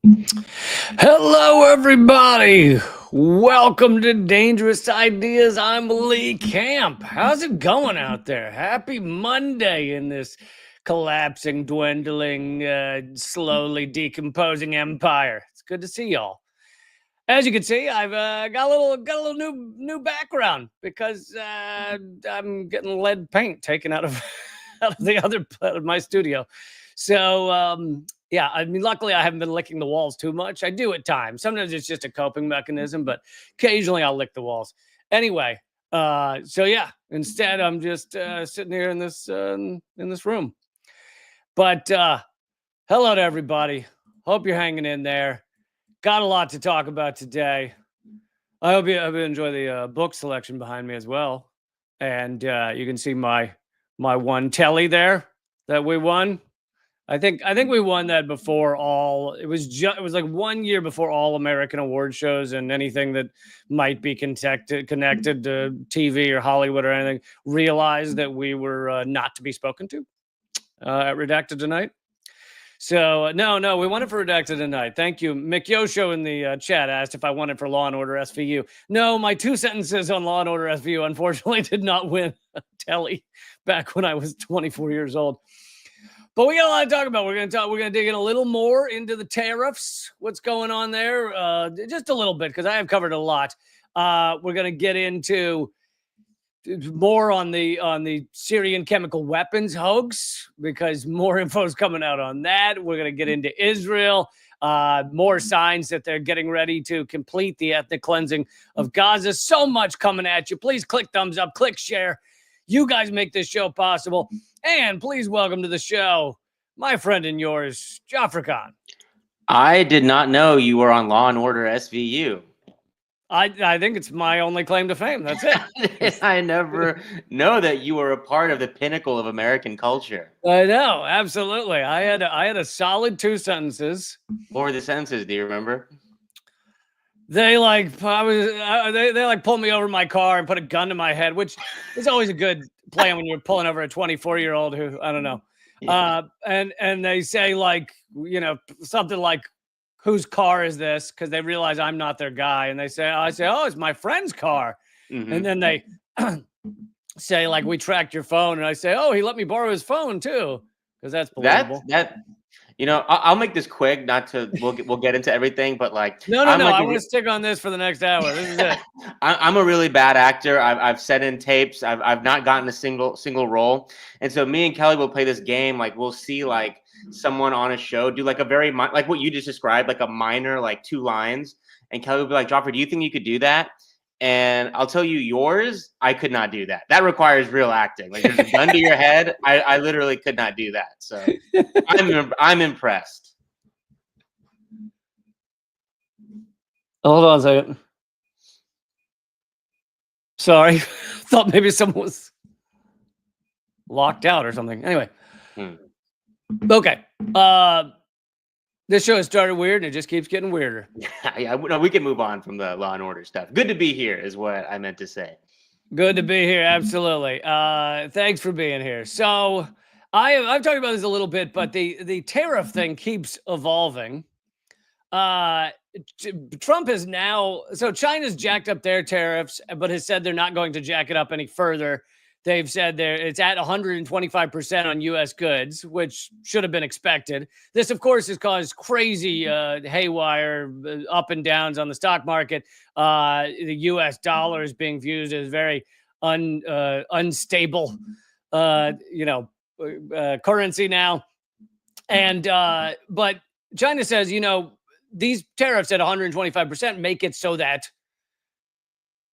Hello, everybody. Welcome to Dangerous Ideas. I'm Lee Camp. How's it going out there? Happy Monday in this collapsing, dwindling, slowly decomposing empire. It's good to see y'all. As you can see, I've got a little new background because I'm getting lead paint taken out of out of the other part of my studio. So yeah, I mean, luckily I haven't been licking the walls too much. I do at times. Sometimes it's just a coping mechanism, but occasionally I'll lick the walls. Anyway, so yeah, instead I'm just sitting here in this room. But hello to everybody. Hope you're hanging in there. Got a lot to talk about today. I hope you enjoy the book selection behind me as well. And you can see my one telly there that we won. I think we won that before all. It was like 1 year before all American award shows and anything that might be connected to TV or Hollywood or anything realized that we were not to be spoken to at Redacted Tonight. So no, we won it for Redacted Tonight. Thank you. Mick Yosho in the chat asked if I won it for Law and Order SVU. No, my 2 sentences on Law and Order SVU unfortunately did not win a telly back when I was 24 years old. But we got a lot to talk about. We're gonna dig in a little more into the tariffs. What's going on there? Just a little bit because I have covered a lot. We're gonna get into more on the Syrian chemical weapons hoax because more info is coming out on that. We're going to get into Israel, more signs that they're getting ready to complete the ethnic cleansing of Gaza. So much coming at you. Please click thumbs up, click share. You guys make this show possible. And please welcome to the show, my friend and yours, Jafar Khan. I did not know you were on Law and Order SVU. I think it's my only claim to fame. That's it. I never know that you were a part of the pinnacle of American culture. I know, absolutely. I had a solid 2 sentences. What were the sentences? Do you remember? They like they like pulled me over my car and put a gun to my head, which is always a good plan when you're pulling over a 24-year-old who I don't know. Yeah. And they say like, you know, something like, whose car is this? Because they realize I'm not their guy. And I say, oh, it's my friend's car. Mm-hmm. And then they say, like, we tracked your phone. And I say, oh, he let me borrow his phone, too. Because that's believable. You know, I'll make this quick, not to, we'll get into everything, but like. No, I want to stick on this for the next hour. This is it. I'm a really bad actor. I've set in tapes. I've not gotten a single role. And so me and Kelly will play this game. Like, we'll see, like, someone on a show do like a very like what you just described, like a minor, like 2 lines, and Kelly would be like, Joffrey, do you think you could do that? And I'll tell you, yours, I could not do that. That requires real acting. Like, there's a gun to your head. I literally could not do that. So I'm impressed. Hold on a second. Sorry, thought maybe someone was locked out or something. Anyway. Okay. This show has started weird and it just keeps getting weirder. Yeah, no, we can move on from the Law and Order stuff. Good to be here is what I meant to say. Good to be here. Absolutely. Thanks for being here. So I've talked about this a little bit, but the tariff thing keeps evolving. Trump is now, so China's jacked up their tariffs, but has said they're not going to jack it up any further. They've said it's at 125% on U.S. goods, which should have been expected. This, of course, has caused crazy haywire up and downs on the stock market. The U.S. dollar is being viewed as very unstable, currency now. And but China says, these tariffs at 125% make it so that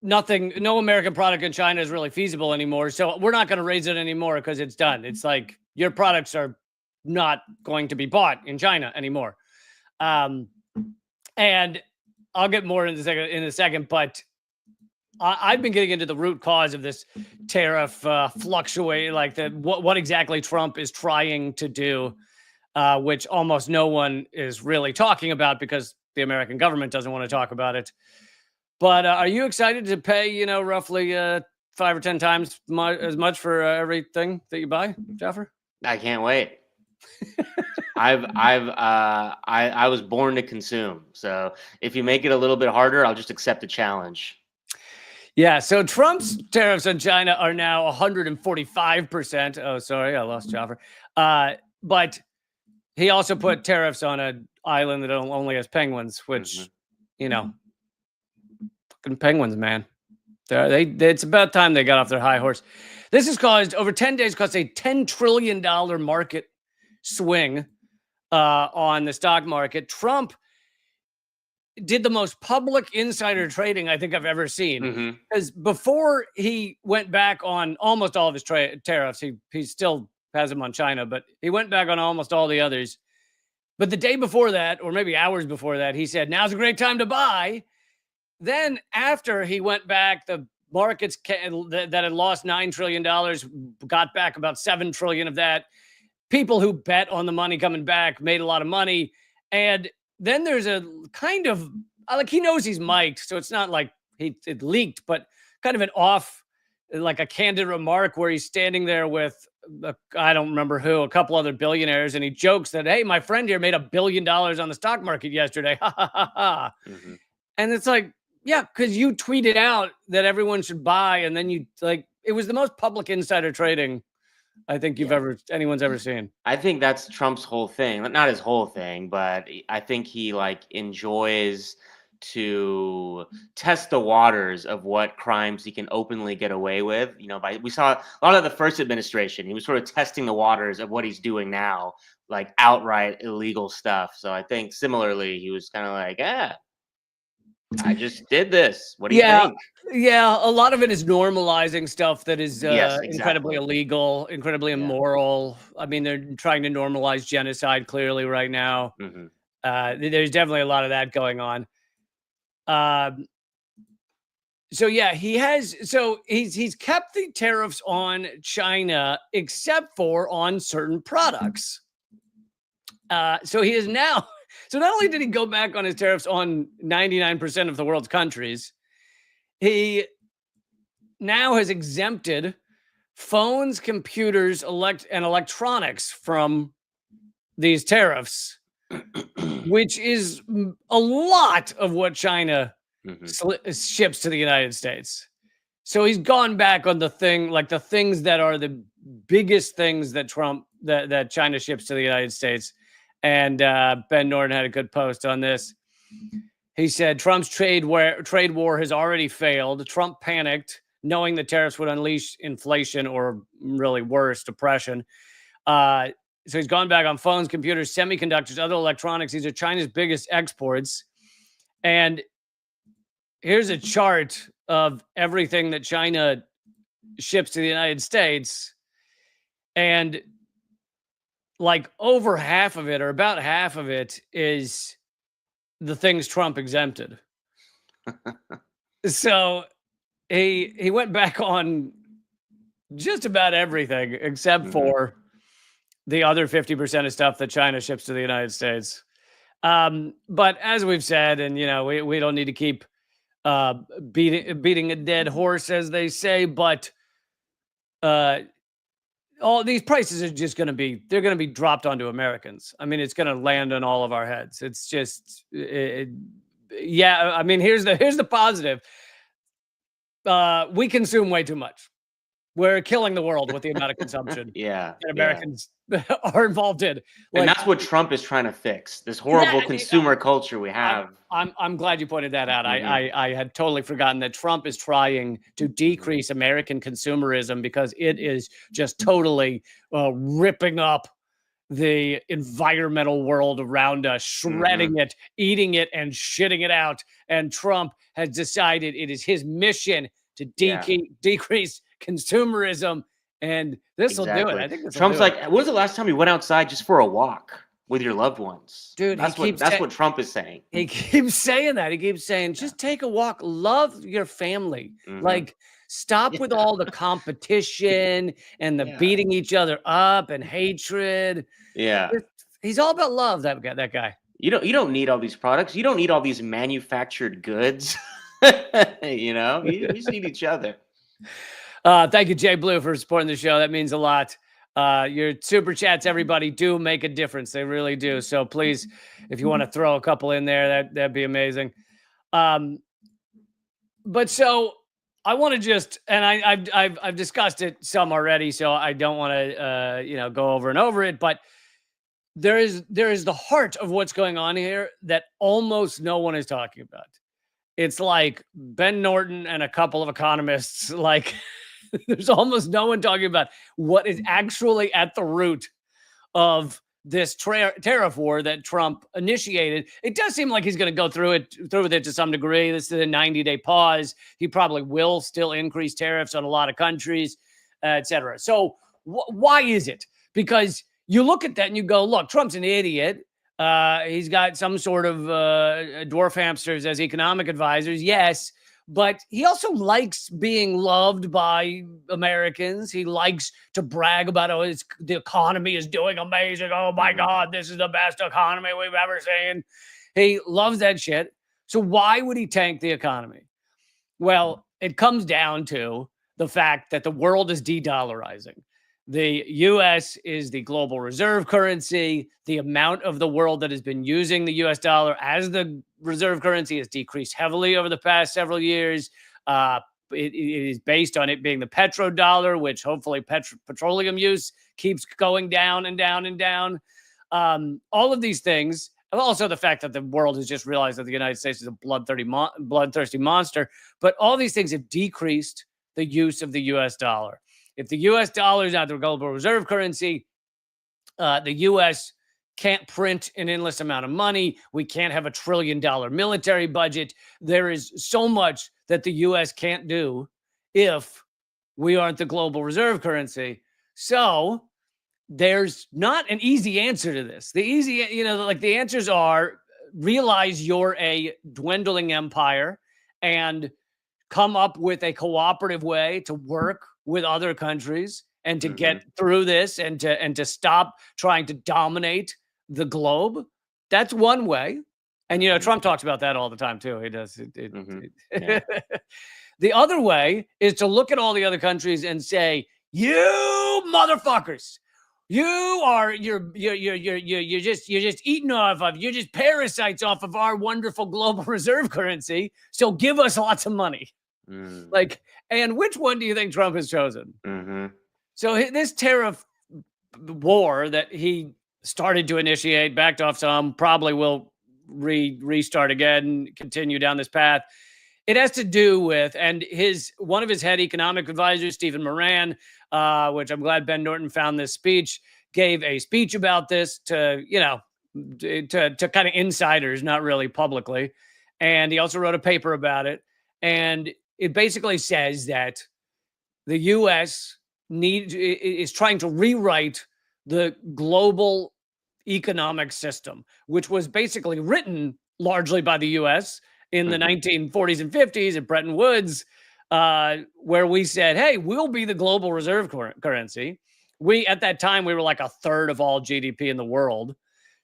no American product in China is really feasible anymore. So we're not going to raise it anymore because it's done. It's like your products are not going to be bought in China anymore. And I'll get more in a second, but I've been getting into the root cause of this tariff fluctuate, like what exactly Trump is trying to do, which almost no one is really talking about because the American government doesn't want to talk about it. But are you excited to pay, roughly 5 or 10 times as much for everything that you buy, Jaffer? I can't wait. I was born to consume. So if you make it a little bit harder, I'll just accept the challenge. Yeah, so Trump's tariffs on China are now 145%. Oh, sorry, I lost Joffer. But he also put tariffs on an island that only has penguins, which, you know, fucking penguins, man. It's about time they got off their high horse. This has caused, over 10 days, caused a $10 trillion market swing on the stock market. Trump did the most public insider trading I think I've ever seen. Because before he went back on almost all of his tariffs, he still has them on China, but he went back on almost all the others. But the day before that, or maybe hours before that, he said, now's a great time to buy. Then after he went back, the markets that had lost $9 trillion got back about $7 trillion of that. People who bet on the money coming back made a lot of money. And then there's a kind of, like, he knows he's mic'd, so it's not like it leaked, but kind of an off, like a candid remark where he's standing there with, I don't remember who, a couple other billionaires, and he jokes that, hey, my friend here made $1 billion on the stock market yesterday. Ha ha ha ha. And it's like, yeah, because you tweeted out that everyone should buy, and then you, like, it was the most public insider trading I think anyone's ever seen. I think that's Trump's whole thing. Not his whole thing, but I think he like enjoys to test the waters of what crimes he can openly get away with. You know, we saw a lot of the first administration. He was sort of testing the waters of what he's doing now, like outright illegal stuff. So I think similarly, he was kind of like, I just did this. What do you think? Yeah, a lot of it is normalizing stuff that is Yes, incredibly illegal, incredibly immoral. I mean, they're trying to normalize genocide clearly right now. There's definitely a lot of that going on. So yeah, he's kept the tariffs on China except for on certain products. So he is now. So not only did he go back on his tariffs on 99% of the world's countries, he now has exempted phones, computers, and electronics from these tariffs, which is a lot of what China ships to the United States. So he's gone back on the things that are the biggest things that that China ships to the United States. And Ben Norton had a good post on this. He said, Trump's trade war has already failed. Trump panicked, knowing the tariffs would unleash inflation or really worse, depression. So he's gone back on phones, computers, semiconductors, other electronics. These are China's biggest exports. And here's a chart of everything that China ships to the United States. And like over half of it, or about half of it, is the things Trump exempted. So he went back on just about everything except for the other 50% of stuff that China ships to the United States. But as we've said, and you know, we don't need to keep beating a dead horse, as they say, but all these prices are just going to be dropped onto Americans. I mean, it's going to land on all of our heads. It's just, yeah. I mean, here's the positive. We consume way too much. We're killing the world with the amount of consumption that Americans are involved in. And that's what Trump is trying to fix, this horrible consumer culture we have. I'm glad you pointed that out. I had totally forgotten that Trump is trying to decrease American consumerism because it is just totally ripping up the environmental world around us, shredding it, eating it, and shitting it out. And Trump has decided it is his mission to decrease consumerism, and this will do it. I think Trump's like, when was the last time you went outside just for a walk with your loved ones? Dude, that's what Trump is saying. He keeps saying that. He keeps saying, just take a walk, love your family. Like, stop with all the competition and the beating each other up and hatred. He's all about love, that guy. You don't need all these products. You don't need all these manufactured goods. You know, you just need each other. Thank you, Jay Blue, for supporting the show. That means a lot. Your super chats, everybody, do make a difference. They really do. So please, if you want to throw a couple in there, that'd be amazing. But so I want to just, and I've discussed it some already, so I don't want to go over and over it. But there is the heart of what's going on here that almost no one is talking about. It's like Ben Norton and a couple of economists. Like, there's almost no one talking about what is actually at the root of this tariff war that Trump initiated. It does seem like he's going to go through with it to some degree. This is a 90-day pause. He probably will still increase tariffs on a lot of countries, et cetera. So why is it? Because you look at that and you go, look, Trump's an idiot. He's got some sort of dwarf hamsters as economic advisors. Yes. But he also likes being loved by Americans. He likes to brag about, the economy is doing amazing. Oh, my God, this is the best economy we've ever seen. He loves that shit. So why would he tank the economy? Well, it comes down to the fact that the world is de-dollarizing. The U.S. is the global reserve currency. The amount of the world that has been using the U.S. dollar as the reserve currency has decreased heavily over the past several years. It is based on it being the petrodollar, which hopefully petroleum use keeps going down and down and down. All of these things, and also the fact that the world has just realized that the United States is a bloodthirsty monster. But all these things have decreased the use of the U.S. dollar. If the U.S. dollar is not the global reserve currency, the U.S. can't print an endless amount of money. We can't have $1 trillion military budget. There is so much that the U.S. can't do if we aren't the global reserve currency. So there's not an easy answer to this. The answers are realize you're a dwindling empire and come up with a cooperative way to work with other countries and to get through this and to stop trying to dominate the globe. That's one way. And, Trump talks about that all the time too. He does. Yeah. The other way is to look at all the other countries and say, you motherfuckers, you're just eating you're just parasites off of our wonderful global reserve currency. So give us lots of money. And which one do you think Trump has chosen? So this tariff war that he started to initiate, backed off some, probably will restart again, continue down this path. It has to do with, and one of his head economic advisors, Stephen Moran, which I'm glad Ben Norton found this speech, gave a speech about this to kind of insiders, not really publicly. And he also wrote a paper about it. And it basically says that the U.S. is trying to rewrite the global economic system, which was basically written largely by the U.S. in the 1940s and 50s at Bretton Woods, where we said, hey, we'll be the global reserve currency. At that time, we were like a third of all GDP in the world.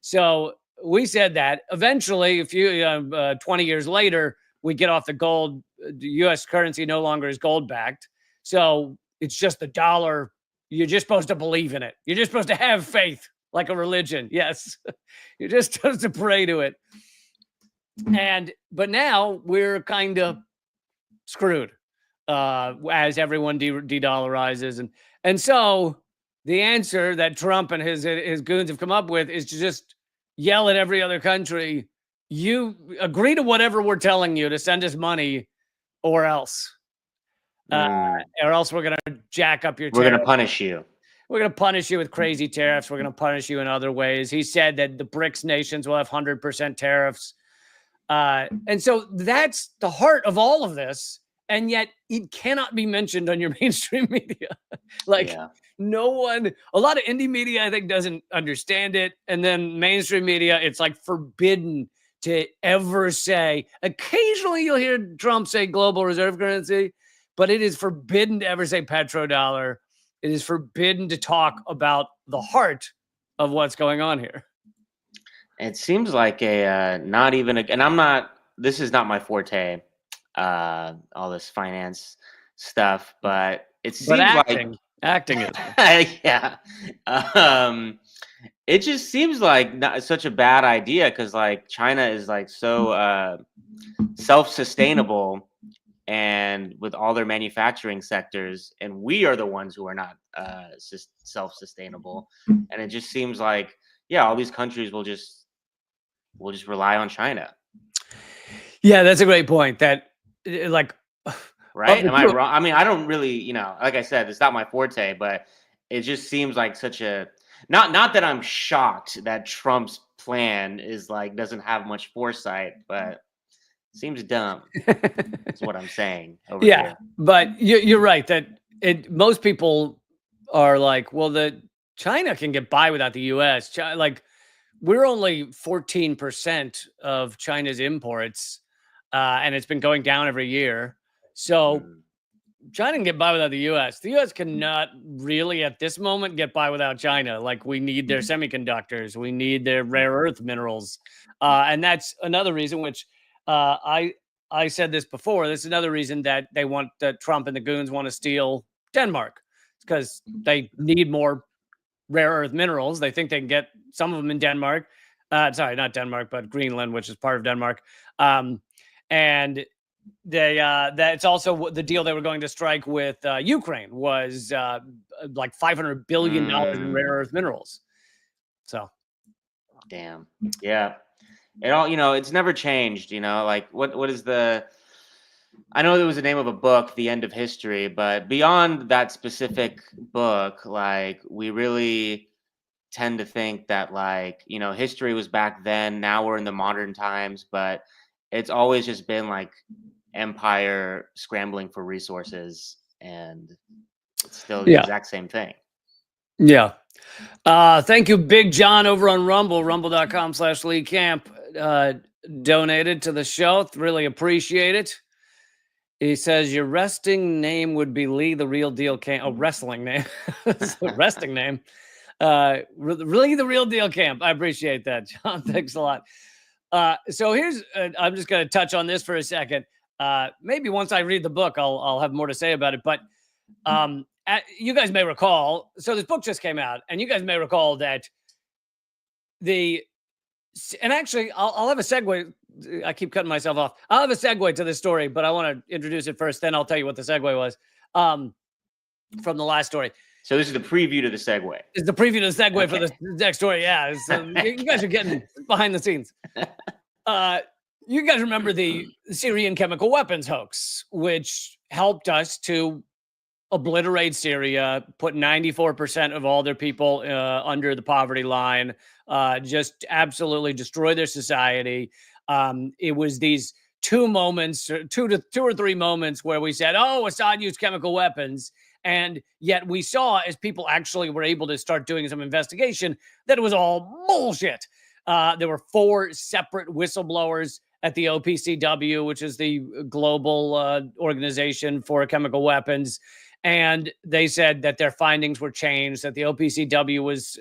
So we said that. Eventually, 20 years later, we get off the gold. The U.S. currency no longer is gold-backed. So it's just the dollar. You're just supposed to believe in it. You're just supposed to have faith like a religion. Yes. You're just supposed to pray to it. But now we're kind of screwed as everyone de-dollarizes. And so the answer that Trump and his goons have come up with is to just yell at every other country, you agree to whatever we're telling you to send us money or else. Or else we're going to jack up your tariffs. We're going to punish you. We're going to punish you with crazy tariffs. We're going to punish you in other ways. He said that the BRICS nations will have 100% tariffs. And so that's the heart of all of this. And yet it cannot be mentioned on your mainstream media. No one, a lot of indie media, I think, doesn't understand it. And then mainstream media, it's like forbidden to ever say. Occasionally you'll hear Trump say global reserve currency, but it is forbidden to ever say petrodollar. It is forbidden to talk about the heart of what's going on here. It seems like and this is not my forte, all this finance stuff, but it seems like Acting is. Yeah. It just seems like not such a bad idea because like China is like so self-sustainable and with all their manufacturing sectors, and we are the ones who are not self-sustainable. And it just seems like, yeah, all these countries will just rely on China. Yeah, that's a great point. That like Right? Am I wrong? I mean, I don't really, like I said, it's not my forte, but it just seems like such a not that I'm shocked that Trump's plan is like doesn't have much foresight, but seems dumb. Is what I'm saying over Yeah, here. but you're right that most people are like, well, the China can get by without the U.S. Like we're only 14% of China's imports, and it's been going down every year. So Mm. China can get by without the U.S. The U.S. cannot really, at this moment, get by without China. Like we need their semiconductors, we need their rare earth minerals, and that's another reason. Which I said this before. This is another reason that they want that Trump and the goons want to steal Denmark, because they need more rare earth minerals. They think they can get some of them in Denmark. Sorry, not Denmark, but Greenland, which is part of Denmark. And that's also the deal they were going to strike with Ukraine was like $500 billion in rare earth minerals. So, Damn. Yeah. It all, it's never changed, like what is I know there was the name of a book, The End of History, but beyond that specific book, like we really tend to think that like, history was back then, now we're in the modern times, but it's always just been like empire scrambling for resources, and it's still the exact same thing. Yeah. Thank you, Big John over on Rumble, rumble.com/Lee Camp, donated to the show. Really appreciate it. He says your resting name would be Lee the Real Deal Camp. Oh, wrestling name. Resting name. Really the Real Deal Camp. I appreciate that, John. Thanks a lot. So here's, I'm just going to touch on this for a second. Maybe once I read the book, I'll have more to say about it. But you guys may recall, so this book just came out, and you guys may recall that and actually, I'll have a segue. I keep cutting myself off. I'll have a segue to this story, but I want to introduce it first. Then I'll tell you what the segue was from the last story. So this is the preview to the segue. It's the preview to the segue for the next story. Yeah, you guys are getting behind the scenes. You guys remember the Syrian chemical weapons hoax, which helped us to obliterate Syria, put 94% of all their people under the poverty line, just absolutely destroy their society. It was these two or three moments where we said, oh, Assad used chemical weapons. And yet we saw, as people actually were able to start doing some investigation, that it was all bullshit. There were 4 separate whistleblowers at the OPCW, which is the global organization for chemical weapons. And they said that their findings were changed, that the OPCW was,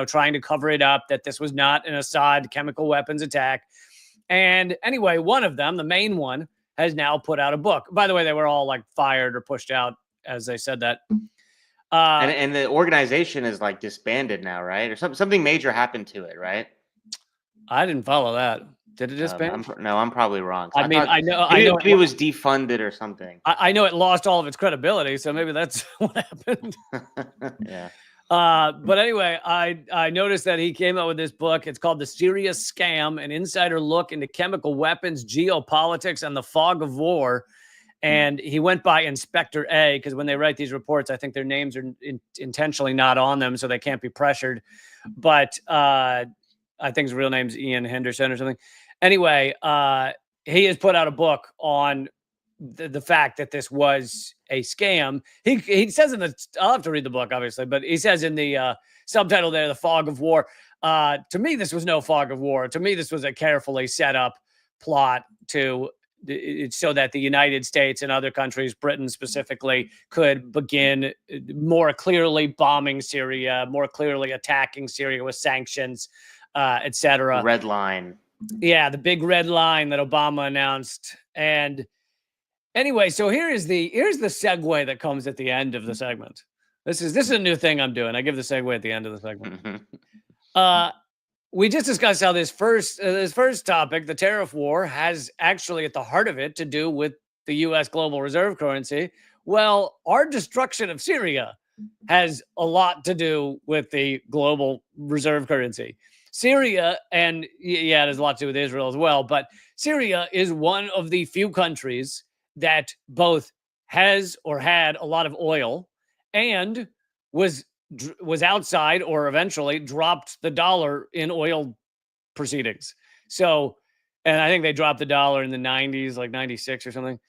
trying to cover it up, that this was not an Assad chemical weapons attack. And anyway, one of them, the main one, has now put out a book. By the way, they were all like fired or pushed out as they said that. And the organization is like disbanded now, right? Or something major happened to it, right? I didn't follow that. Did it disband? I'm probably wrong. I know maybe it was defunded or something. I know it lost all of its credibility, so maybe that's what happened. Yeah. But anyway, I noticed that he came out with this book. It's called The Syria Scam, an insider look into chemical weapons, geopolitics, and the fog of war. And he went by Inspector A, because when they write these reports, I think their names are intentionally not on them, so they can't be pressured. But I think his real name's Ian Henderson or something. Anyway, he has put out a book on the fact that this was a scam. He says I'll have to read the book, obviously, but he says in the subtitle there, The Fog of War. To me, this was no fog of war. To me, this was a carefully set up plot so that the United States and other countries, Britain specifically, could begin more clearly bombing Syria, more clearly attacking Syria with sanctions, etc. Red line. Yeah, the big red line that Obama announced. And anyway, so here's the segue that comes at the end of the segment. This is a new thing I'm doing. I give the segue at the end of the segment. We just discussed how this first topic, the tariff war, has actually at the heart of it to do with the U.S. global reserve currency. Well, our destruction of Syria has a lot to do with the global reserve currency. Syria, and yeah, it has a lot to do with Israel as well, but Syria is one of the few countries that both has or had a lot of oil and was outside or eventually dropped the dollar in oil proceedings. So, and I think they dropped the dollar in the 90s, like 96 or something.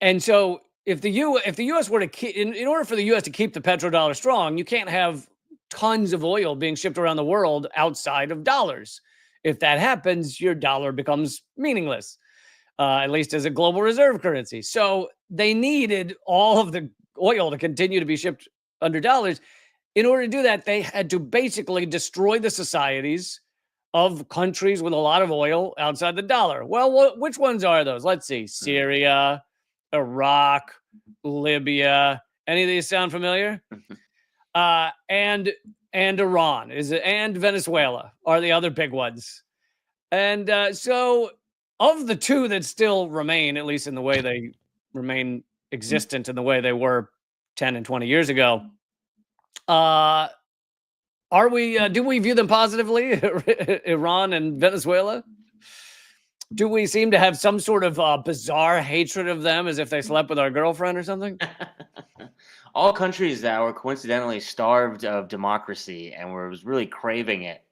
And so if the US were to keep, in order for the US to keep the petrodollar strong, you can't have tons of oil being shipped around the world outside of dollars. If that happens, your dollar becomes meaningless, at least as a global reserve currency. So they needed all of the oil to continue to be shipped under dollars. In order to do that, they had to basically destroy the societies of countries with a lot of oil outside the dollar. Well, which ones are those? Let's see. Syria, Iraq, Libya. Any of these sound familiar? And Iran and Venezuela are the other big ones. And so of the two that still remain, at least in the way they remain existent in the way they were 10 and 20 years ago, do we view them positively, Iran and Venezuela? Do we seem to have some sort of bizarre hatred of them as if they slept with our girlfriend or something? All countries that were coincidentally starved of democracy and were really craving it.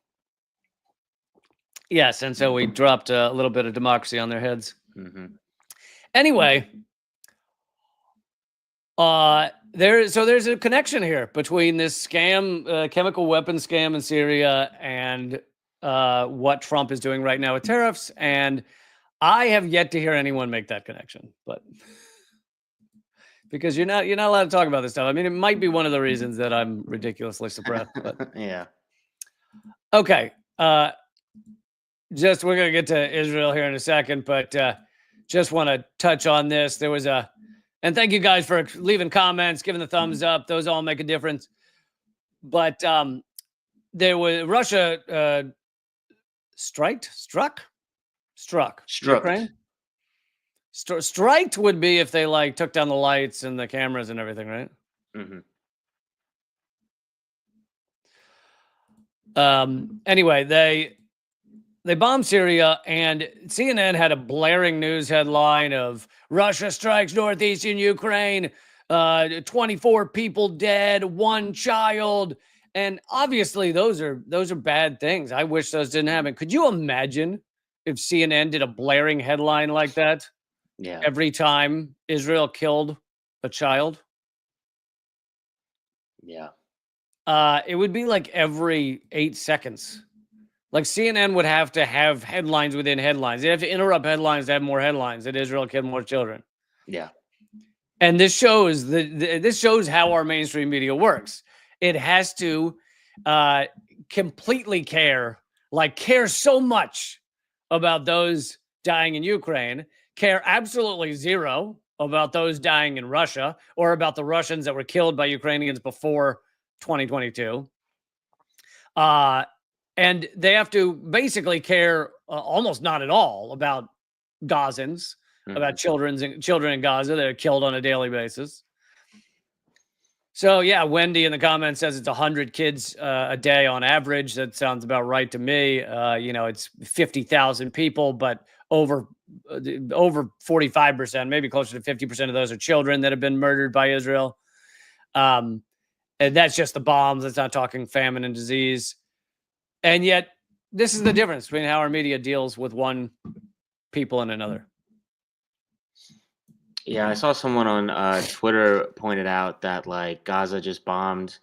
Yes, and so we dropped a little bit of democracy on their heads. Mm-hmm. Anyway, there's a connection here between this scam, chemical weapons scam in Syria, and what Trump is doing right now with tariffs. And I have yet to hear anyone make that connection, but because you're not allowed to talk about this stuff. I mean, it might be one of the reasons that I'm ridiculously suppressed. But yeah. Okay. We're gonna get to Israel here in a second, but just want to touch on this. There was and thank you guys for leaving comments, giving the thumbs up. Those all make a difference. But there was Russia struck Ukraine. Striked would be if they like took down the lights and the cameras and everything, right? Mm-hmm. Anyway, they bombed Syria, and CNN had a blaring news headline of Russia strikes northeastern Ukraine, 24 people dead, 1 child. And obviously those are bad things. I wish those didn't happen. Could you imagine if CNN did a blaring headline like that? Yeah. Every time Israel killed a child? Yeah. It would be like every 8 seconds. Like CNN would have to have headlines within headlines. They have to interrupt headlines to have more headlines that Israel killed more children. Yeah. And this shows this shows how our mainstream media works. It has to completely care so much about those dying in Ukraine, care absolutely zero about those dying in Russia or about the Russians that were killed by Ukrainians before 2022. And they have to basically care almost not at all about Gazans, about children in Gaza that are killed on a daily basis. So yeah, Wendy in the comments says it's 100 kids a day on average. That sounds about right to me. It's 50,000 people, but over 45%, maybe closer to 50% of those are children that have been murdered by Israel. And that's just the bombs. That's not talking famine and disease. And yet, this is the difference between how our media deals with one people and another. Yeah, I saw someone on Twitter pointed out that like Israel just bombed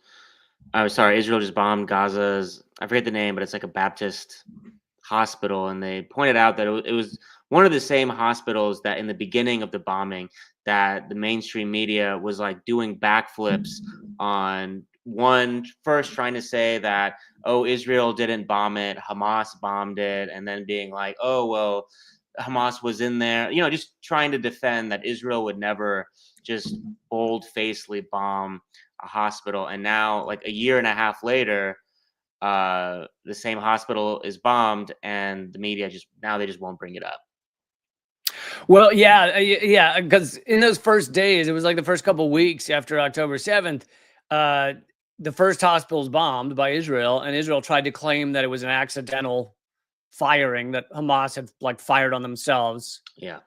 Gaza's, I forget the name, but it's like a Baptist hospital. And they pointed out that it was one of the same hospitals that in the beginning of the bombing that the mainstream media was like doing backflips on. One, first trying to say that, oh, Israel didn't bomb it, Hamas bombed it, and then being like, oh, well, Hamas was in there, just trying to defend that Israel would never just bold-facedly bomb a hospital. And now, like a year and a half later, the same hospital is bombed, and the media they just won't bring it up. Well, yeah, because in those first days, it was like the first couple of weeks after October 7th, the first hospital was bombed by Israel, and Israel tried to claim that it was an accidental firing, that Hamas had like fired on themselves. Yeah.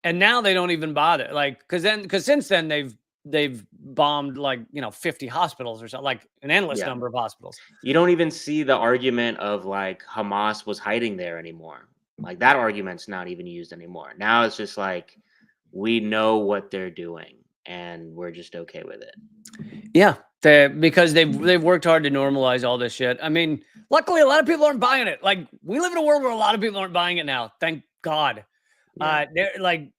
And now they don't even bother, like, because since then they've bombed like 50 hospitals or something, like an endless number of hospitals. You don't even see the argument of like Hamas was hiding there anymore. Like that argument's not even used anymore. Now it's just like, we know what they're doing and we're just okay with it. Yeah, because they've worked hard to normalize all this shit. I mean, luckily a lot of people aren't buying it. Like, we live in a world where a lot of people aren't buying it now. Thank God. Yeah. They're like,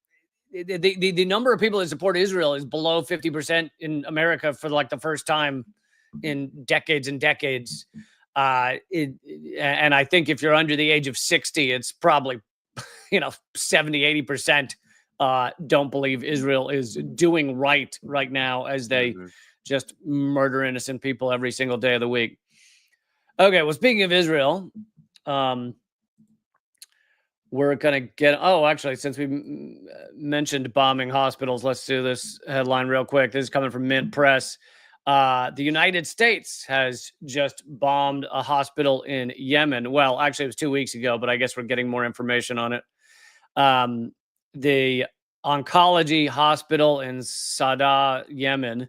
the number of people that support Israel is below 50% in America for like the first time in decades and decades. And I think if you're under the age of 60, it's probably 70, 80% don't believe Israel is doing right now, as they just murder innocent people every single day of the week. Okay, well, speaking of Israel, we're going to get... Oh, actually, since we mentioned bombing hospitals, let's do this headline real quick. This is coming from Mint Press. The United States has just bombed a hospital in Yemen. Well, actually, it was 2 weeks ago, but I guess we're getting more information on it. The oncology hospital in Sada, Yemen,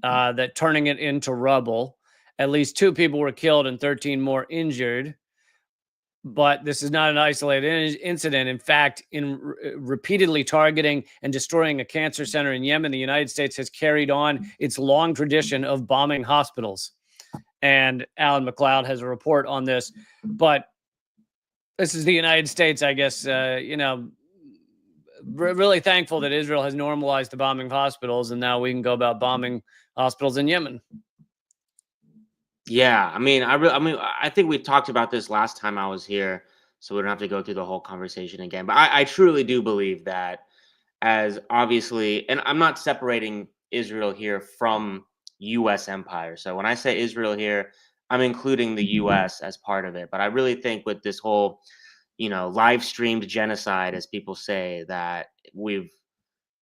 that turning it into rubble. At least 2 people were killed and 13 more injured. But this is not an isolated incident. In fact, in repeatedly targeting and destroying a cancer center in Yemen, the United States has carried on its long tradition of bombing hospitals. And Alan McLeod has a report on this. But this is the United States, I guess, really thankful that Israel has normalized the bombing of hospitals, and now we can go about bombing hospitals in Yemen. Yeah, I mean, I think we talked about this last time I was here, so we don't have to go through the whole conversation again. But I truly do believe that, as obviously, and I'm not separating Israel here from U.S. empire. So when I say Israel here, I'm including the U.S. as part of it. But I really think with this whole, live streamed genocide, as people say, that we've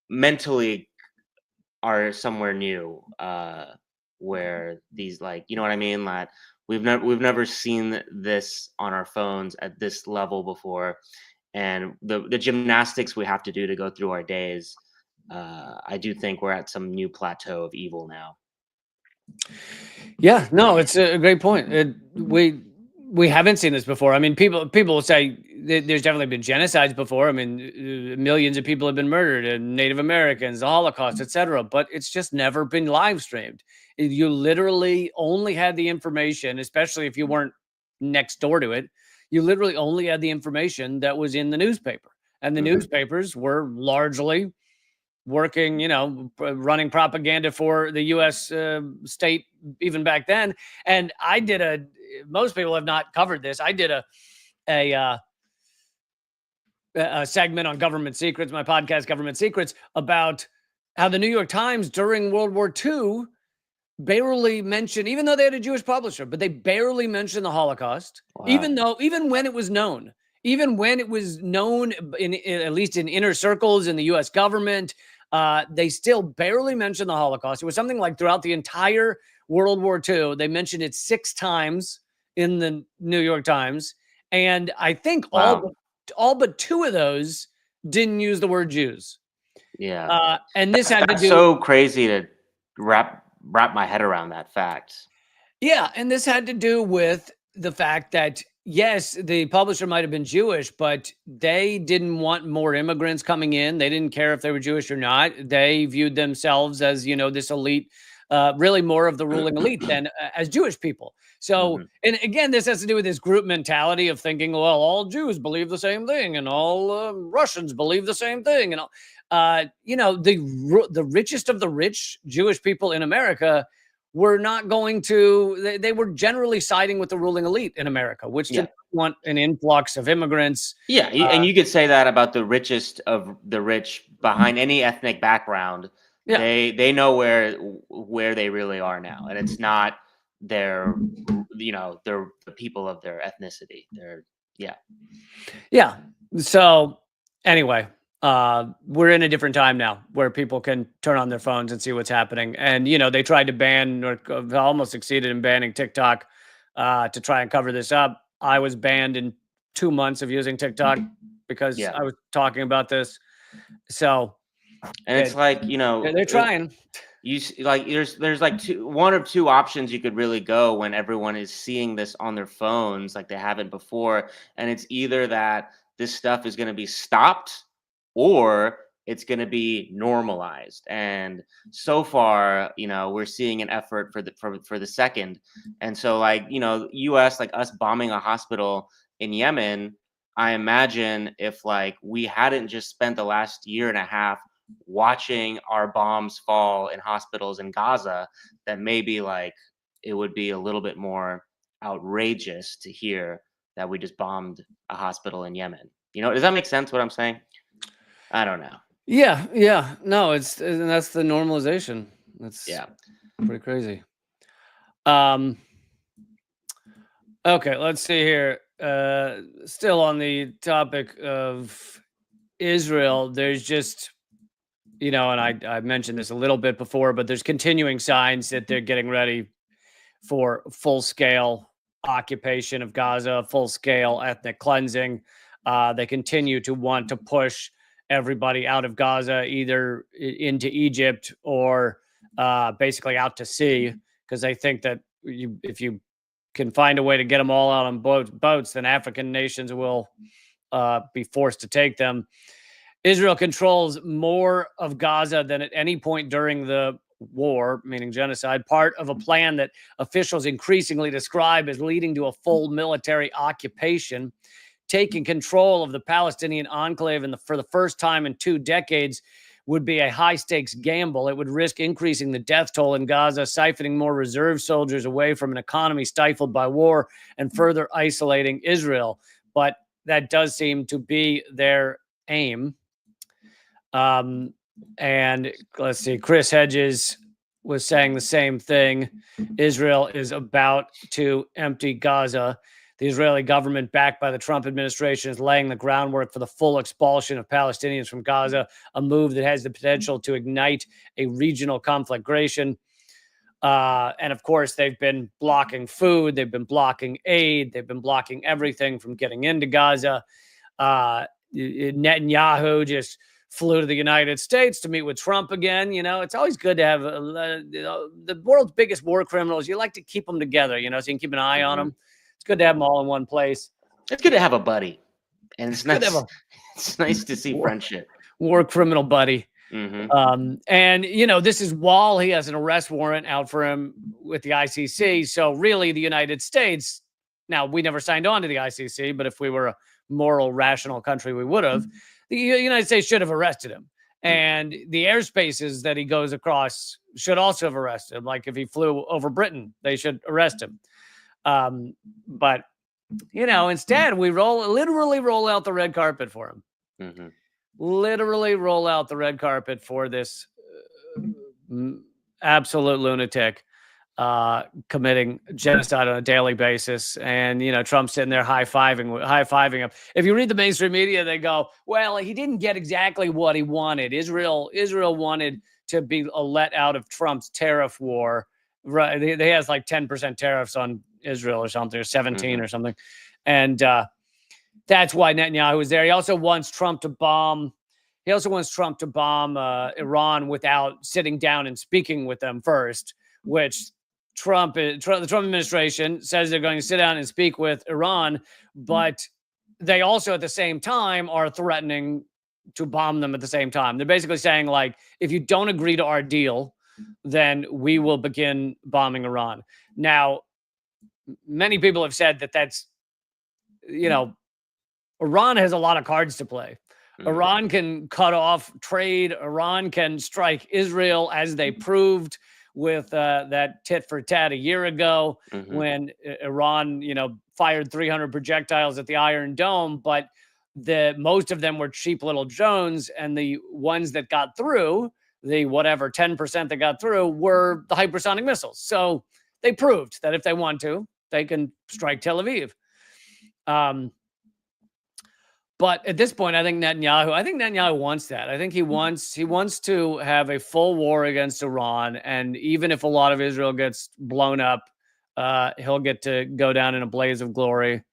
mentally are somewhere new. Where these, like, you know what I mean? Like, we've never seen this on our phones at this level before, and the gymnastics we have to do to go through our days. I do think we're at some new plateau of evil now. Yeah, no, it's a great point. We haven't seen this before. I mean, people will say there's definitely been genocides before. I mean, millions of people have been murdered, and Native Americans, the Holocaust, etc. But it's just never been live streamed. You literally only had the information, especially if you weren't next door to it. You literally only had the information that was in the newspaper, and the newspapers were largely working, running propaganda for the U.S. State even back then. And most people have not covered this. I did a segment on government secrets, my podcast, Government Secrets, about how the New York Times during World War II barely mentioned, even though they had a Jewish publisher, but they barely mentioned the Holocaust. Wow. Even when it was known, at least in inner circles in the U.S. government, they still barely mentioned the Holocaust. It was something like throughout the entire World War II, they mentioned it 6 times in the New York Times. And I think all but 2 of those didn't use the word Jews. Yeah. And this had to do... so crazy to wrap my head around that fact. Yeah. And this had to do with the fact that, yes, the publisher might have been Jewish, but they didn't want more immigrants coming in. They didn't care if they were Jewish or not. They viewed themselves as, this elite, really more of the ruling elite than as Jewish people. So, and again, this has to do with this group mentality of thinking, well, all Jews believe the same thing, and all Russians believe the same thing. And, the richest of the rich Jewish people in America were not going to, they were generally siding with the ruling elite in America, which want an influx of immigrants. Yeah, and you could say that about the richest of the rich behind any ethnic background. Yeah. They know where they really are now, and it's not their they're the people of their ethnicity. Yeah. So anyway, we're in a different time now where people can turn on their phones and see what's happening. And they tried to ban or almost succeeded in banning TikTok to try and cover this up. I was banned in 2 months of using TikTok because Yeah. I was talking about this. So And it's like they're trying. like there's like one or two options you could really go when everyone is seeing this on their phones like they haven't before, and it's either that this stuff is going to be stopped or it's going to be normalized. And so far, we're seeing an effort for the second. And so like US, like us bombing a hospital in Yemen, I imagine if like we hadn't just spent the last year and a half watching our bombs fall in hospitals in Gaza, that maybe like it would be a little bit more outrageous to hear that we just bombed a hospital in Yemen. Does that make sense what I'm saying? I don't know. Yeah. No, that's the normalization. That's pretty crazy. Okay, let's see here. Still on the topic of Israel, there's just and I mentioned this a little bit before, but there's continuing signs that they're getting ready for full-scale occupation of Gaza, full-scale ethnic cleansing. They continue to want to push everybody out of Gaza, either into Egypt or basically out to sea, because they think that if you can find a way to get them all out on boats, then African nations will be forced to take them. Israel controls more of Gaza than at any point during the war, meaning genocide, part of a plan that officials increasingly describe as leading to a full military occupation. Taking control of the Palestinian enclave for the first time in 2 decades would be a high-stakes gamble. It would risk increasing the death toll in Gaza, siphoning more reserve soldiers away from an economy stifled by war, and further isolating Israel. But that does seem to be their aim. And let's see, Chris Hedges was saying the same thing. Israel is about to empty Gaza. The Israeli government, backed by the Trump administration, is laying the groundwork for the full expulsion of Palestinians from Gaza, a move that has the potential to ignite a regional conflagration. And of course, they've been blocking food, they've been blocking aid, they've been blocking everything from getting into Gaza. Netanyahu just flew to the United States to meet with Trump again. It's always good to have the world's biggest war criminals. You like to keep them together, so you can keep an eye on them. It's good to have them all in one place. It's good to have a buddy, and it's nice. It's nice to see friendship. War criminal buddy. And this is while he has an arrest warrant out for him with the ICC. So really, the United States. Now, we never signed on to the ICC, but if we were a moral, rational country, we would have. The United States should have arrested him. And the airspaces that he goes across should also have arrested him. Like if he flew over Britain, they should arrest him. But, instead, we literally roll out the red carpet for him. Literally roll out the red carpet for this absolute lunatic committing genocide on a daily basis. And, Trump's sitting there high-fiving him. If you read the mainstream media, they go, well, he didn't get exactly what he wanted. Israel wanted to be let out of Trump's tariff war. Right. They has like 10% tariffs on Israel or something, or 17 or something. And that's why Netanyahu was there. He also wants Trump to bomb Iran without sitting down and speaking with them first, which the Trump administration says they're going to sit down and speak with Iran, but they also at the same time are threatening to bomb them at the same time. They're basically saying, like, if you don't agree to our deal, then we will begin bombing Iran. Now, many people have said that that's, Iran has a lot of cards to play. Iran can cut off trade. Iran can strike Israel, as they proved with that tit for tat a year ago when Iran, fired 300 projectiles at the Iron Dome, but most of them were cheap little drones, and the ones that got through, the whatever 10% that got through, were the hypersonic missiles. So they proved that if they want to, they can strike Tel Aviv. But at this point, I think Netanyahu wants that. I think he wants to have a full war against Iran, and even if a lot of Israel gets blown up, he'll get to go down in a blaze of glory.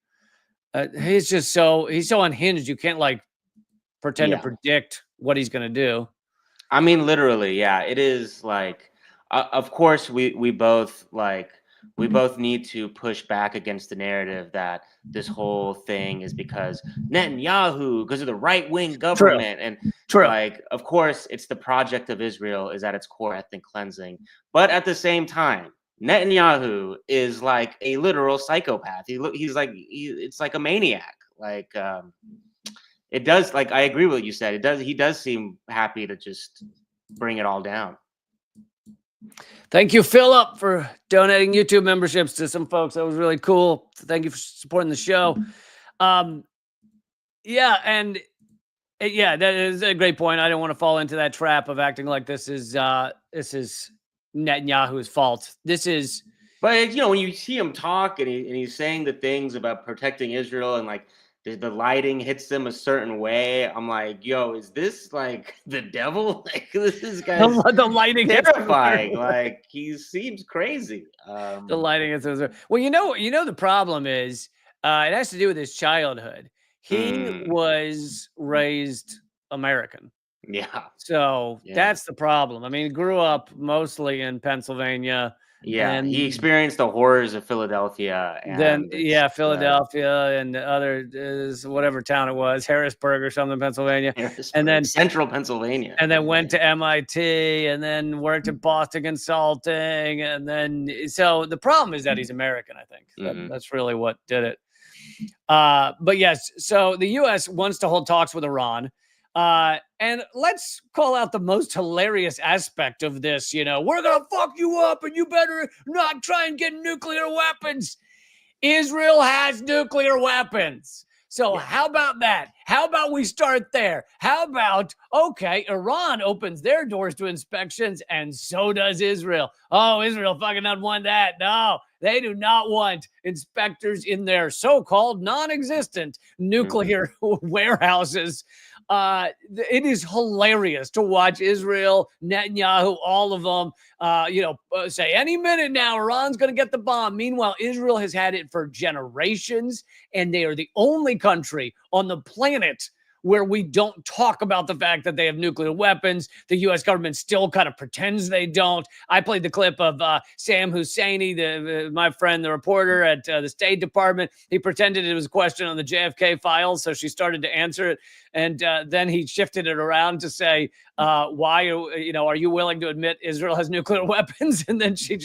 He's so unhinged. You can't pretend to predict what he's going to do. I mean, literally, yeah. It is of course, we both need to push back against the narrative that this whole thing is because Netanyahu, because of the right-wing government. True. And of course, it's the project of Israel is at its core ethnic cleansing. But at the same time, Netanyahu is like a literal psychopath. It's like a maniac. It does, I agree with what you said. He does seem happy to just bring it all down. Thank you, Philip, for donating YouTube memberships to some folks. That was really cool. Thank you for supporting the show. That is a great point. I don't want to fall into that trap of acting like this is Netanyahu's fault. But when you see him talk and he's saying the things about protecting Israel and the lighting hits them a certain way, I'm like, yo, is this the devil? This guy's the lighting terrifying. He seems crazy. The lighting is well, the problem is it has to do with his childhood. He was raised American. Yeah. So that's the problem. I mean, he grew up mostly in Pennsylvania. Yeah, and he experienced the horrors of Philadelphia. Philadelphia and other whatever town it was, Harrisburg or something, Pennsylvania, and then central Pennsylvania, and then went to MIT, and then worked at Boston Consulting, and then so the problem is that he's American. I think that's really what did it. But yes, so the U.S. wants to hold talks with Iran. And let's call out the most hilarious aspect of this. We're going to fuck you up and you better not try and get nuclear weapons. Israel has nuclear weapons. So how about that? How about we start there? How about, Iran opens their doors to inspections and so does Israel. Oh, Israel fucking doesn't want that. No, they do not want inspectors in their so-called non-existent nuclear warehouses. It is hilarious to watch Israel, Netanyahu, all of them, say any minute now, Iran's going to get the bomb. Meanwhile, Israel has had it for generations, and they are the only country on the planet where we don't talk about the fact that they have nuclear weapons. The U.S. government still kind of pretends they don't. I played the clip of Sam Husseini, my friend, the reporter at the State Department. He pretended it was a question on the JFK files, so she started to answer it. And then he shifted it around to say, why, are you willing to admit Israel has nuclear weapons? And then she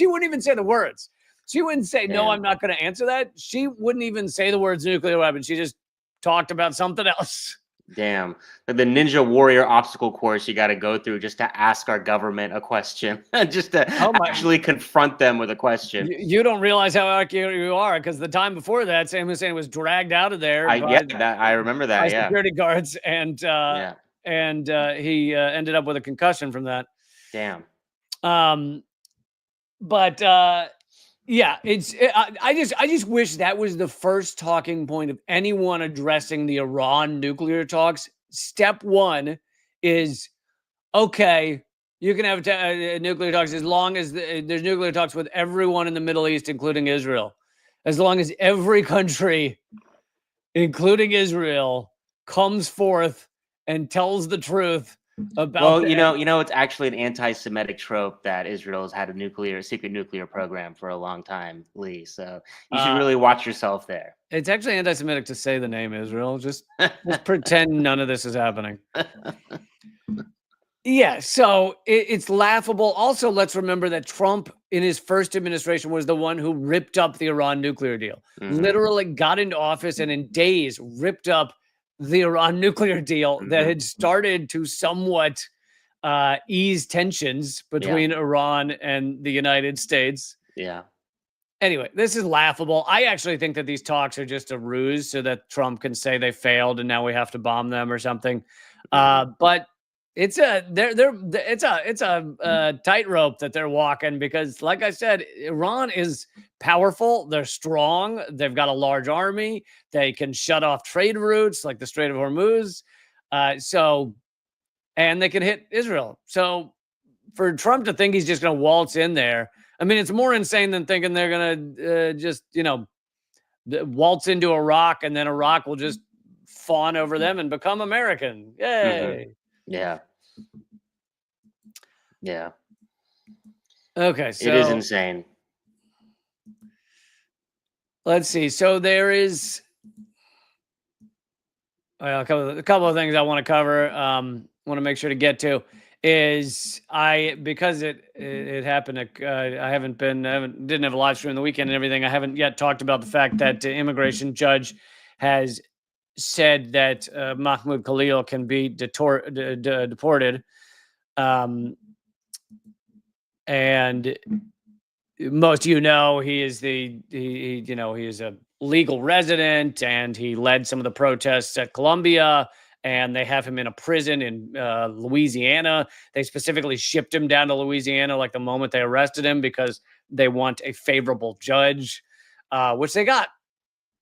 wouldn't even say the words. She wouldn't say, no, I'm not going to answer that. She wouldn't even say the words nuclear weapons. She just talked about something else. Damn. The Ninja Warrior obstacle course you got to go through just to ask our government a question, just to actually confront them with a question. You don't realize how accurate you are, because the time before that, Sam Hussein was dragged out of there. I remember that. By security guards, and he ended up with a concussion from that. Damn. I just wish that was the first talking point of anyone addressing the Iran nuclear talks. Step one is, okay, you can have nuclear talks as long as there's nuclear talks with everyone in the Middle East, including Israel. As long as every country, including Israel, comes forth and tells the truth about it's actually an anti-Semitic trope that Israel has had a secret nuclear program for a long time, Lee. So you should really watch yourself there. It's actually anti-Semitic to say the name Israel. Just pretend none of this is happening. Yeah, so it's laughable. Also, let's remember that Trump, in his first administration, was the one who ripped up the Iran nuclear deal. Literally got into office and in days ripped up the Iran nuclear deal that had started to somewhat ease tensions between Iran and the United States. Yeah. Anyway, this is laughable. I actually think that these talks are just a ruse so that Trump can say they failed and now we have to bomb them or something. But it's a tightrope that they're walking because, like I said, Iran is powerful. They're strong. They've got a large army. They can shut off trade routes like the Strait of Hormuz. And they can hit Israel. So for Trump to think he's just going to waltz in there, I mean, it's more insane than thinking they're going to just, waltz into Iraq and then Iraq will just fawn over them and become American. Yay. Yeah. Yeah. Okay. So it is insane. Let's see. So there is a couple of things I want to cover. Want to make sure to get to is because it happened. I didn't have a live stream on the weekend and everything. I haven't yet talked about the fact that the immigration judge has said that Mahmoud Khalil can be deported. And most of he is he is a legal resident and he led some of the protests at Colombia. And they have him in a prison in Louisiana. They specifically shipped him down to Louisiana like the moment they arrested him because they want a favorable judge, which they got.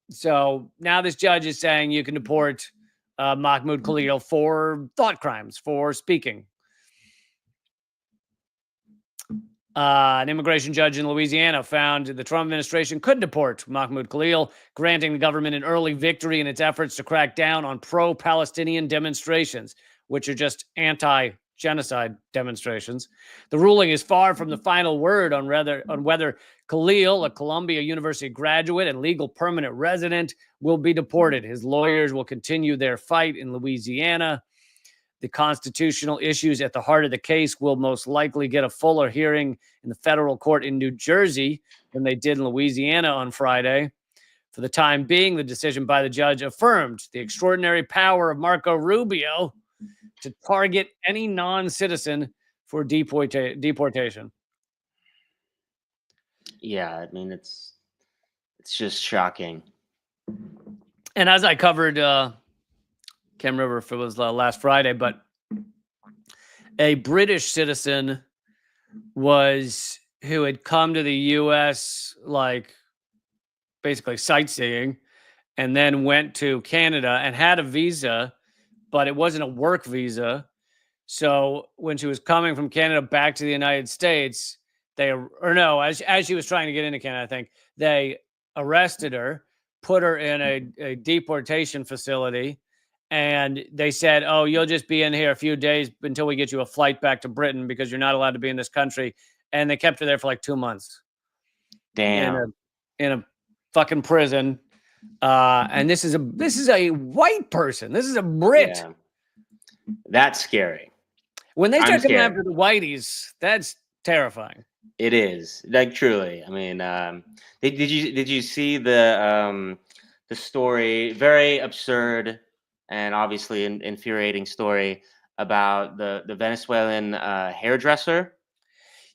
So now this judge is saying you can deport Mahmoud Khalil for thought crimes, for speaking. An immigration judge in Louisiana found the Trump administration could deport Mahmoud Khalil, granting the government an early victory in its efforts to crack down on pro-Palestinian demonstrations, which are just anti-genocide demonstrations. The ruling is far from the final word on whether Khalil, a Columbia University graduate and legal permanent resident, will be deported. His lawyers will continue their fight in Louisiana. The constitutional issues at the heart of the case will most likely get a fuller hearing in the federal court in New Jersey than they did in Louisiana on Friday. For the time being, the decision by the judge affirmed the extraordinary power of Marco Rubio to target any non-citizen for deportation. Yeah, I mean, it's just shocking. And as I covered, can't remember if it was last Friday, but a British citizen who had come to the U.S. like basically sightseeing and then went to Canada and had a visa, but it wasn't a work visa. So when she was coming from Canada back to the United States, as she was trying to get into Canada, I think they arrested her, put her in a deportation facility. And they said, oh, you'll just be in here a few days until we get you a flight back to Britain because you're not allowed to be in this country. And they kept her there for like 2 months. Damn. In a fucking prison. And this is a white person. This is a Brit. Yeah. That's scary. When they start coming after the whiteys, that's terrifying. It is. Like, truly. I mean, did you see the story? Very absurd and obviously an infuriating story about the Venezuelan hairdresser.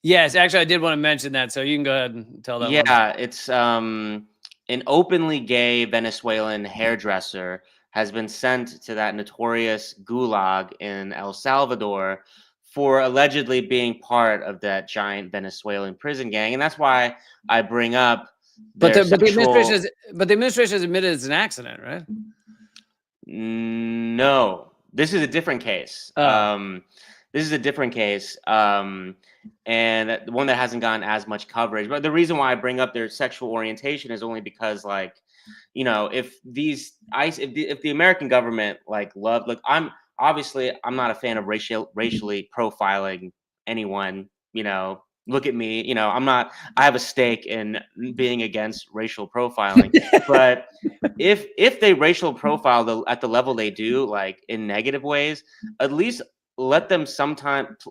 Yes, actually, I did want to mention that, so you can go ahead and tell that. Yeah, it's an openly gay Venezuelan hairdresser has been sent to that notorious gulag in El Salvador for allegedly being part of that giant Venezuelan prison gang, and that's why I bring up. But the administration has admitted it's an accident, right? No, this is a different case. This is a different case, and one that hasn't gotten as much coverage. But the reason why I bring up their sexual orientation is only because, like, if the American government I'm not a fan of racially profiling anyone. Look at me, I have a stake in being against racial profiling. But if they racial profile at the level they do, like in negative ways, at least let them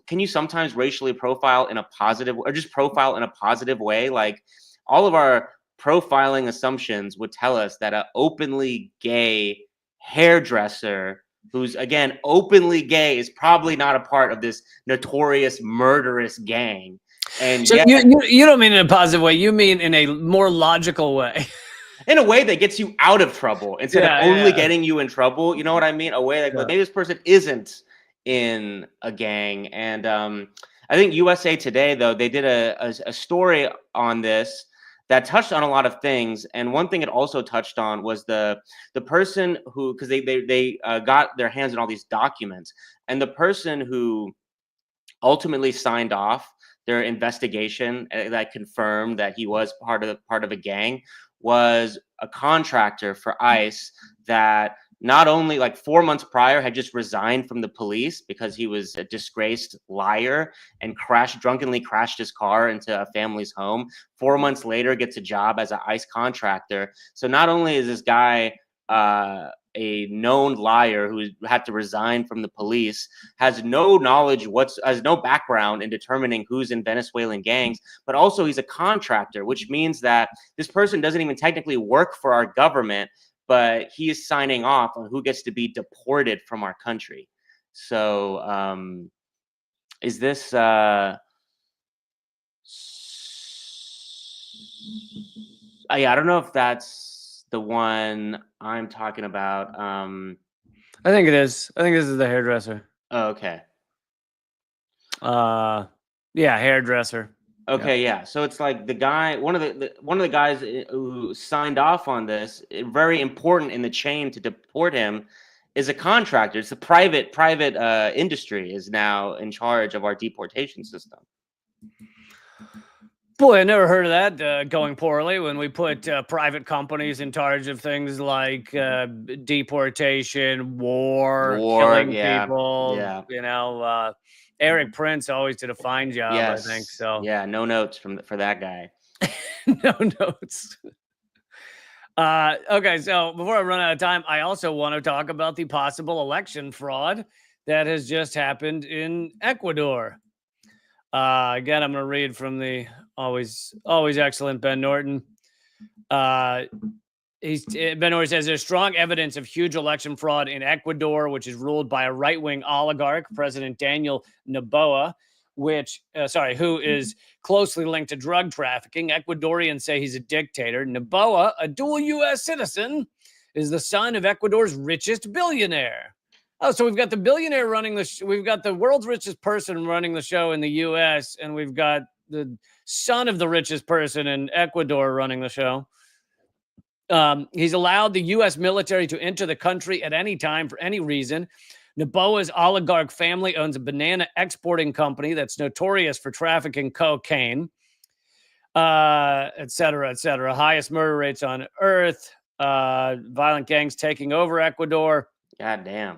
can you sometimes racially profile in a positive, or just profile in a positive way? Like, all of our profiling assumptions would tell us that an openly gay hairdresser who's, again, openly gay is probably not a part of this notorious murderous gang. And So yeah, you don't mean in a positive way. You mean in a more logical way. in a way that gets you out of trouble instead of Yeah, only yeah. getting you in trouble. You know what I mean? A way like Yeah. maybe this person isn't in a gang. And I think USA Today, though, they did a story on this that touched on a lot of things. And one thing it also touched on was the person who, because they got their hands on all these documents, and the person who ultimately signed off their investigation that confirmed that he was part of a gang was a contractor for ICE that not only like 4 months prior had just resigned from the police because he was a disgraced liar and drunkenly crashed his car into a family's home. 4 months later gets a job as an ICE contractor. So not only is this guy a known liar who had to resign from the police, has no knowledge, has no background in determining who's in Venezuelan gangs, but also he's a contractor, which means that this person doesn't even technically work for our government, but he is signing off on who gets to be deported from our country. So is this yeah, I don't know if that's the one I'm talking about. I think it is. I think this is the hairdresser. Oh, okay. Yeah, hairdresser. Okay, yeah. So it's like the guy, one of the guys who signed off on this, very important in the chain to deport him, is a contractor. It's a private industry is now in charge of our deportation system. Boy, I never heard of that going poorly when we put private companies in charge of things like deportation, killing people. Yeah. You know, Eric Prince always did a fine job, I think. So Yeah, no notes for that guy. no notes. Okay, so before I run out of time, I also want to talk about the possible election fraud that has just happened in Ecuador. Again, I'm going to read from the always excellent Ben Norton. Ben Norton says there's strong evidence of huge election fraud in Ecuador, which is ruled by a right-wing oligarch, President Daniel Noboa, who is closely linked to drug trafficking. Ecuadorians say he's a dictator. Noboa, a dual U.S. citizen, is the son of Ecuador's richest billionaire. Oh, so we've got the billionaire running we've got the world's richest person running the show in the U.S., and we've got the son of the richest person in Ecuador running the show. He's allowed the U.S. military to enter the country at any time for any reason. Noboa's oligarch family owns a banana exporting company that's notorious for trafficking cocaine, et cetera, et cetera. Highest murder rates on earth. Violent gangs taking over Ecuador. God damn.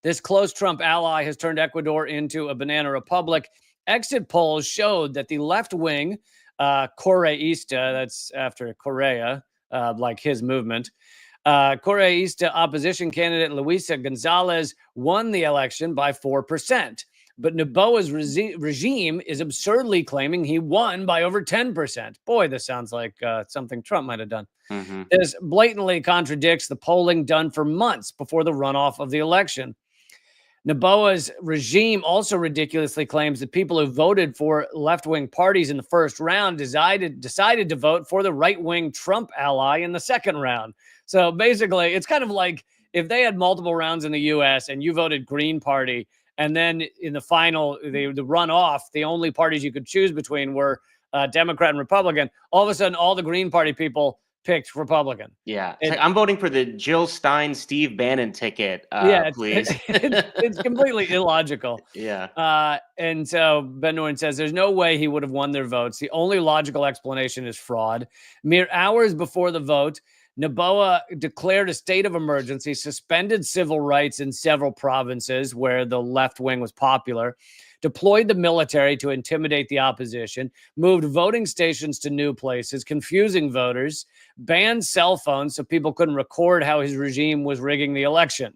This close Trump ally has turned Ecuador into a banana republic. Exit polls showed that the left-wing Correísta, that's after Correa, like his movement, Correísta opposition candidate Luisa Gonzalez won the election by 4%. But Noboa's regime is absurdly claiming he won by over 10%. Boy, this sounds like something Trump might have done. Mm-hmm. This blatantly contradicts the polling done for months before the runoff of the election. Noboa's regime also ridiculously claims that people who voted for left-wing parties in the first round decided to vote for the right-wing Trump ally in the second round. So basically, it's kind of like if they had multiple rounds in the U.S. and you voted Green Party, and then in the final, the runoff, the only parties you could choose between were Democrat and Republican. All of a sudden, all the Green Party people picked Republican. Yeah. It's like, I'm voting for the Jill Stein, Steve Bannon ticket, please. It's completely illogical. Yeah. And so Ben Norton says there's no way he would have won their votes. The only logical explanation is fraud. Mere hours before the vote, Noboa declared a state of emergency, suspended civil rights in several provinces where the left wing was popular, deployed the military to intimidate the opposition, moved voting stations to new places, confusing voters, banned cell phones so people couldn't record how his regime was rigging the election.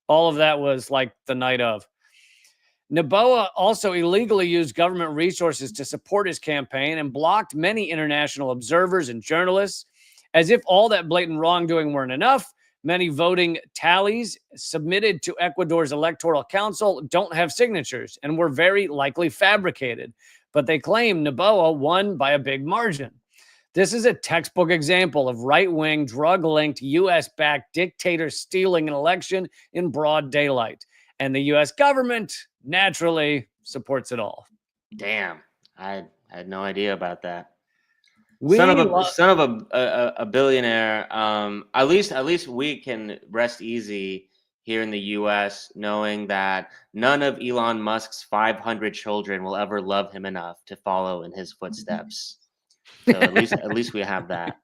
All of that was like the night of. Noboa also illegally used government resources to support his campaign and blocked many international observers and journalists. As if all that blatant wrongdoing weren't enough, many voting tallies submitted to Ecuador's Electoral Council don't have signatures and were very likely fabricated. but they claim Noboa won by a big margin. This is a textbook example of right-wing, drug-linked, U.S.-backed dictators stealing an election in broad daylight. And the U.S. government naturally supports it all. Damn, I had no idea about that. We Son love- of a billionaire. At least we can rest easy here in the U.S. knowing that none of Elon Musk's 500 children will ever love him enough to follow in his footsteps. So at least we have that.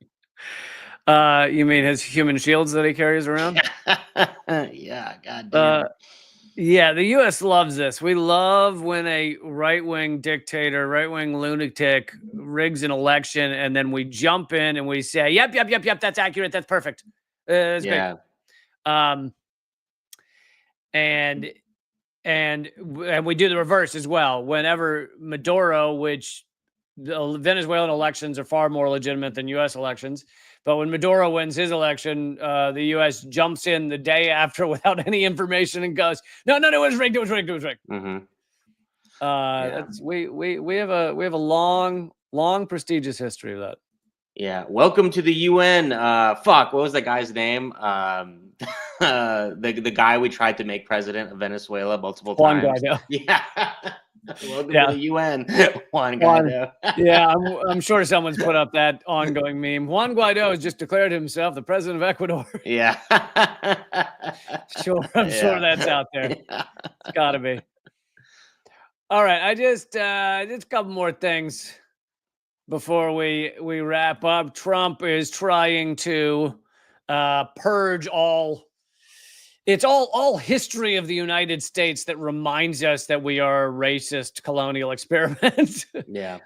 You mean his human shields that he carries around? Yeah, goddamn. Yeah, the U.S. loves this. We love when a right-wing dictator, right-wing lunatic rigs an election, and then we jump in and we say, "Yep, that's accurate. That's perfect. That's great." And we do the reverse as well. Whenever Maduro, which the Venezuelan elections are far more legitimate than U.S. elections, but when Maduro wins his election, the U.S. jumps in the day after without any information and goes, "No, it was rigged. It was rigged. It was rigged." We have a long prestigious history of that. Yeah. Welcome to the UN. Fuck, what was the guy's name? The guy we tried to make president of Venezuela multiple Juan times. Guaido. Yeah. Welcome to the UN. Juan Guaido. Yeah, I'm sure someone's put up that ongoing meme. Juan Guaido has just declared himself the president of Ecuador. Yeah. I'm sure that's out there. It's gotta be. All right, I just a couple more things before we wrap up. Trump is trying to purge all. It's all history of the United States that reminds us that we are a racist colonial experiment. Yeah.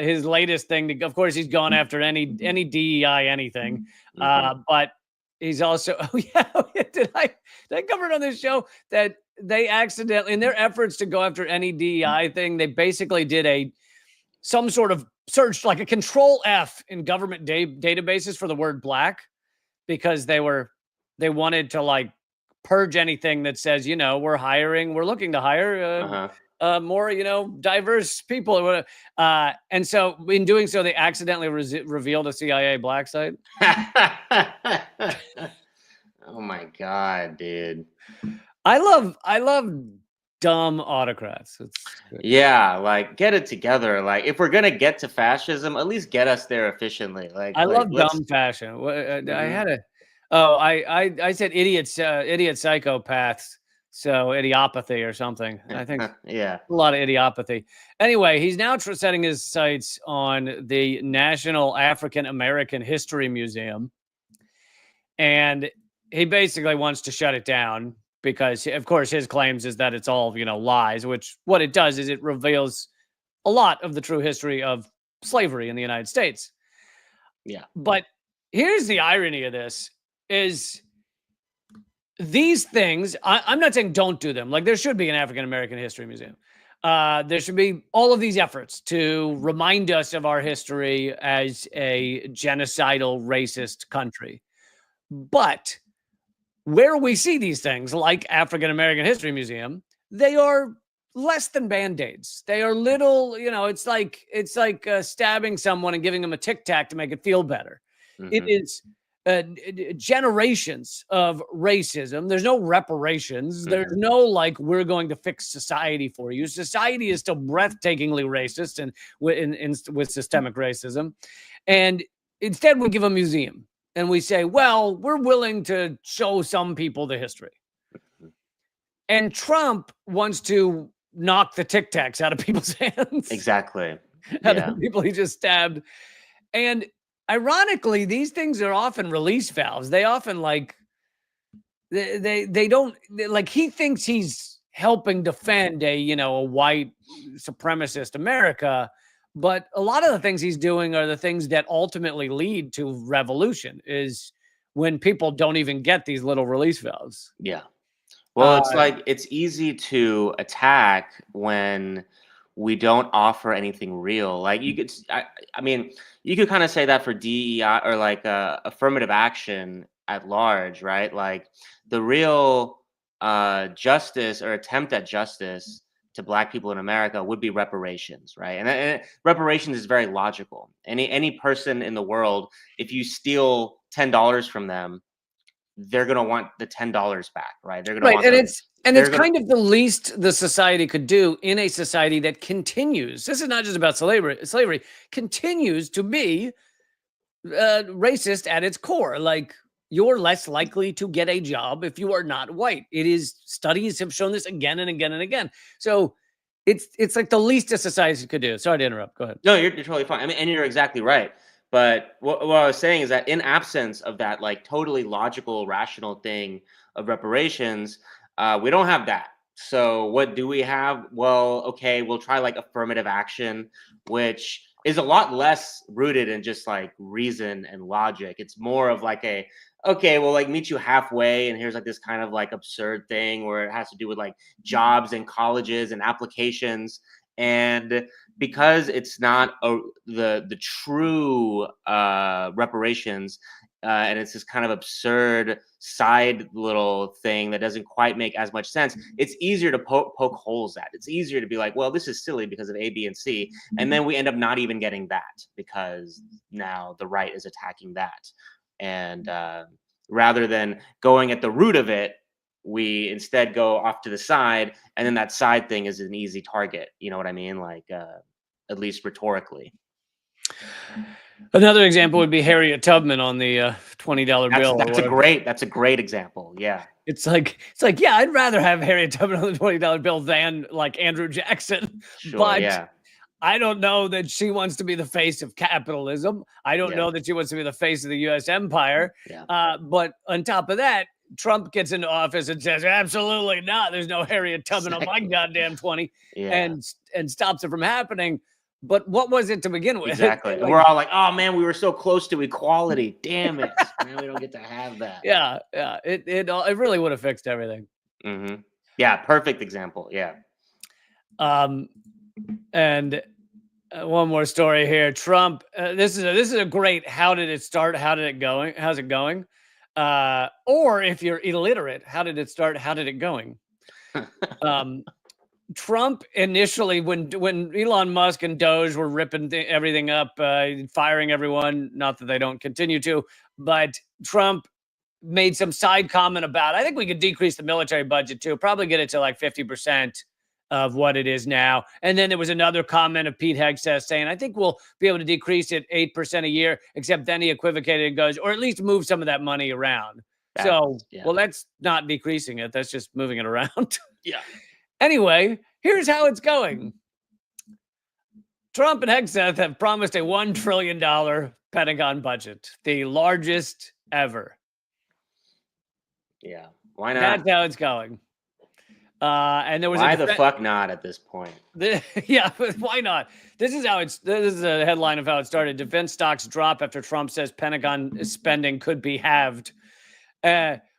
His latest thing, of course, he's gone after any DEI anything, but he's also. Oh yeah, did I cover it on this show that they accidentally, in their efforts to go after any DEI thing, they basically did some sort of search, like a control F in government databases for the word black, because they wanted to like purge anything that says, we're looking to hire more, diverse people. And so in doing so, they accidentally revealed a CIA black site. Oh my God, dude. I love dumb autocrats. Yeah, like get it together. Like if we're gonna get to fascism, at least get us there efficiently. Like I love dumb fashion. I had I said idiots, idiot psychopaths. So idiopathy or something. I think yeah, a lot of idiopathy. Anyway, he's now setting his sights on the National African American History Museum, and he basically wants to shut it down because, of course, his claims is that it's all lies. Which what it does is it reveals a lot of the true history of slavery in the United States. Yeah, but here's the irony of this. Is these things, I'm not saying don't do them. Like there should be an African American History Museum. There should be all of these efforts to remind us of our history as a genocidal, racist country. But where we see these things, like African American History Museum, they are less than Band-Aids. They are little, it's like stabbing someone and giving them a Tic Tac to make it feel better. It is generations of racism. There's no reparations. There's no we're going to fix society for you. Society is still breathtakingly racist and with systemic racism. And instead we give a museum and we say, well, we're willing to show some people the history. And Trump wants to knock the Tic Tacs out of people's hands. Exactly. Out of people he just stabbed. And ironically, these things are often release valves. They often they don't he thinks he's helping defend a white supremacist America, but a lot of the things he's doing are the things that ultimately lead to revolution. Is when people don't even get these little release valves. Yeah. Well, it's easy to attack when we don't offer anything real. Like you could, I mean, you could kind of say that for DEI or affirmative action at large, right? Like the real justice or attempt at justice to Black people in America would be reparations, right? And reparations is very logical. Any person in the world, if you steal $10 from them, they're gonna want the $10 back, right? They're gonna Right, want and the it's kind of the least the society could do in a society that continues. This is not just about slavery. Slavery continues to be racist at its core. Like, you're less likely to get a job if you are not white. It is, studies have shown this again and again and again. So it's like the least a society could do. Sorry to interrupt. Go ahead. No, you're totally fine. I mean, and you're exactly right. But what I was saying is that in absence of that, like, totally logical, rational thing of reparations, we don't have that. So what do we have? Well, okay, we'll try like affirmative action, which is a lot less rooted in just like reason and logic. It's more of like a, okay, we'll like meet you halfway, and here's like this kind of like absurd thing where it has to do with like jobs and colleges and applications. And because it's not the true reparations, and it's this kind of absurd side little thing that doesn't quite make as much sense, it's easier to poke holes at. It's easier to be like, well, this is silly because of A, B, and C, and then we end up not even getting that because now the right is attacking that. And rather than going at the root of it, we instead go off to the side, and then that side thing is an easy target. You know what I mean? Like, at least rhetorically. Another example would be Harriet Tubman on the $20 bill. That's a great example. Yeah. It's like, yeah, I'd rather have Harriet Tubman on the $20 bill than like Andrew Jackson. Sure, but yeah. I don't know that she wants to be the face of capitalism. I don't know that she wants to be the face of the U.S. empire. Yeah. But on top of that, Trump gets into office and says, absolutely not. There's no Harriet Tubman on my goddamn 20, and stops it from happening. But what was it to begin with? Exactly. Like, and we're all like, oh man, we were so close to equality. Damn it. Now we don't get to have that. Yeah. It really would have fixed everything. Mm-hmm. Yeah, perfect example. Yeah. And one more story here. Trump, this is a great, how did it start? How did it going? How's it going? Or if you're illiterate, how did it start? How did it going? Trump initially, when Elon Musk and Doge were ripping everything up, firing everyone, not that they don't continue to, but Trump made some side comment about, I think we could decrease the military budget too, probably get it to like 50% of what it is now. And then there was another comment of Pete Hegseth saying, I think we'll be able to decrease it 8% a year, except then he equivocated and goes, or at least move some of that money around. Well, that's not decreasing it. That's just moving it around. Yeah. Anyway, here's how it's going. Trump and Hegseth have promised a $1 trillion Pentagon budget, the largest ever. Yeah. Why not? That's how it's going. And there was why the fuck not at this point? Yeah, why not? This is a headline of how it started. Defense stocks drop after Trump says Pentagon spending could be halved.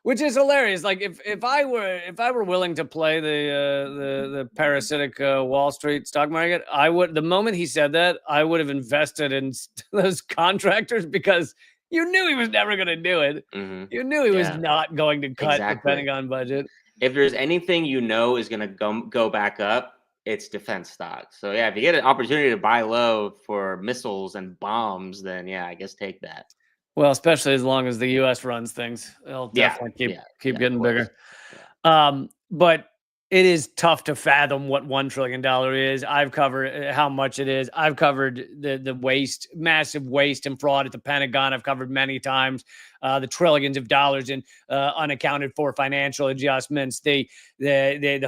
Which is hilarious. Like if I were willing to play the parasitic Wall Street stock market, I would. The moment he said that, I would have invested in those contractors, because you knew he was never going to do it. Mm-hmm. You knew he was not going to cut the Pentagon budget. If there's anything you know is going to go back up, it's defense stocks. So yeah, if you get an opportunity to buy low for missiles and bombs, then yeah, I guess take that. Well, especially as long as the U.S. runs things, it'll definitely keep getting bigger. Yeah. But it is tough to fathom what $1 trillion is. I've covered how much it is. I've covered the waste, massive waste and fraud at the Pentagon. I've covered many times the trillions of dollars in unaccounted for financial adjustments. The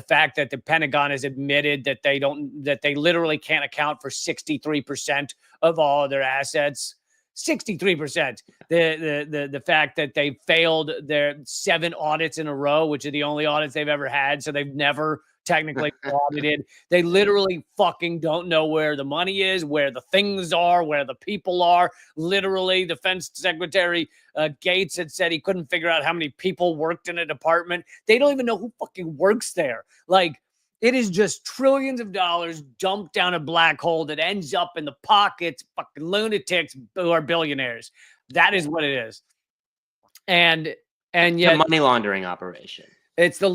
fact that the Pentagon has admitted that they literally can't account for 63% of all of their assets. 63%. The fact that they failed their 7 audits in a row, which are the only audits they've ever had, so they've never technically audited. They literally fucking don't know where the money is, where the things are, where the people are. Literally, Defense Secretary Gates had said he couldn't figure out how many people worked in a department. They don't even know who fucking works there. Like, it is just trillions of dollars dumped down a black hole that ends up in the pockets of fucking lunatics who are billionaires. That is what it is. And yet, a money laundering operation. It's the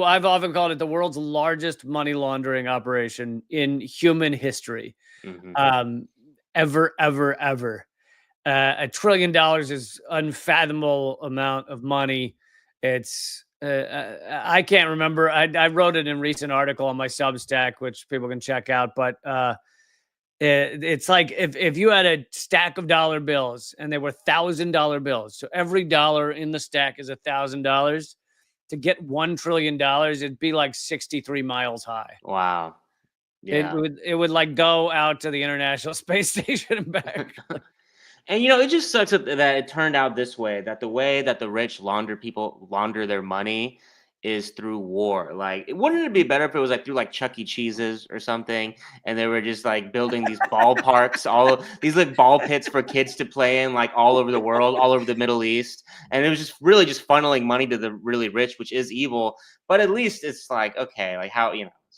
I've often called it the world's largest money laundering operation in human history. Mhm. Ever. $1 trillion is unfathomable amount of money. It's I can't remember. I wrote it in a recent article on my Substack, which people can check out. But it's like if you had a stack of dollar bills and they were $1,000 bills, so every dollar in the stack is $1,000. To get $1 trillion, it'd be like 63 miles high. Wow. Yeah. It would like go out to the International Space Station and back. And it just sucks that it turned out this way. That the way that the rich launder their money is through war. Like, wouldn't it be better if it was like through like Chuck E. Cheese's or something, and they were just like building these ballparks, these like ball pits for kids to play in, like all over the world, all over the Middle East, and it was just really just funneling money to the really rich, which is evil. But at least it's like, okay, like how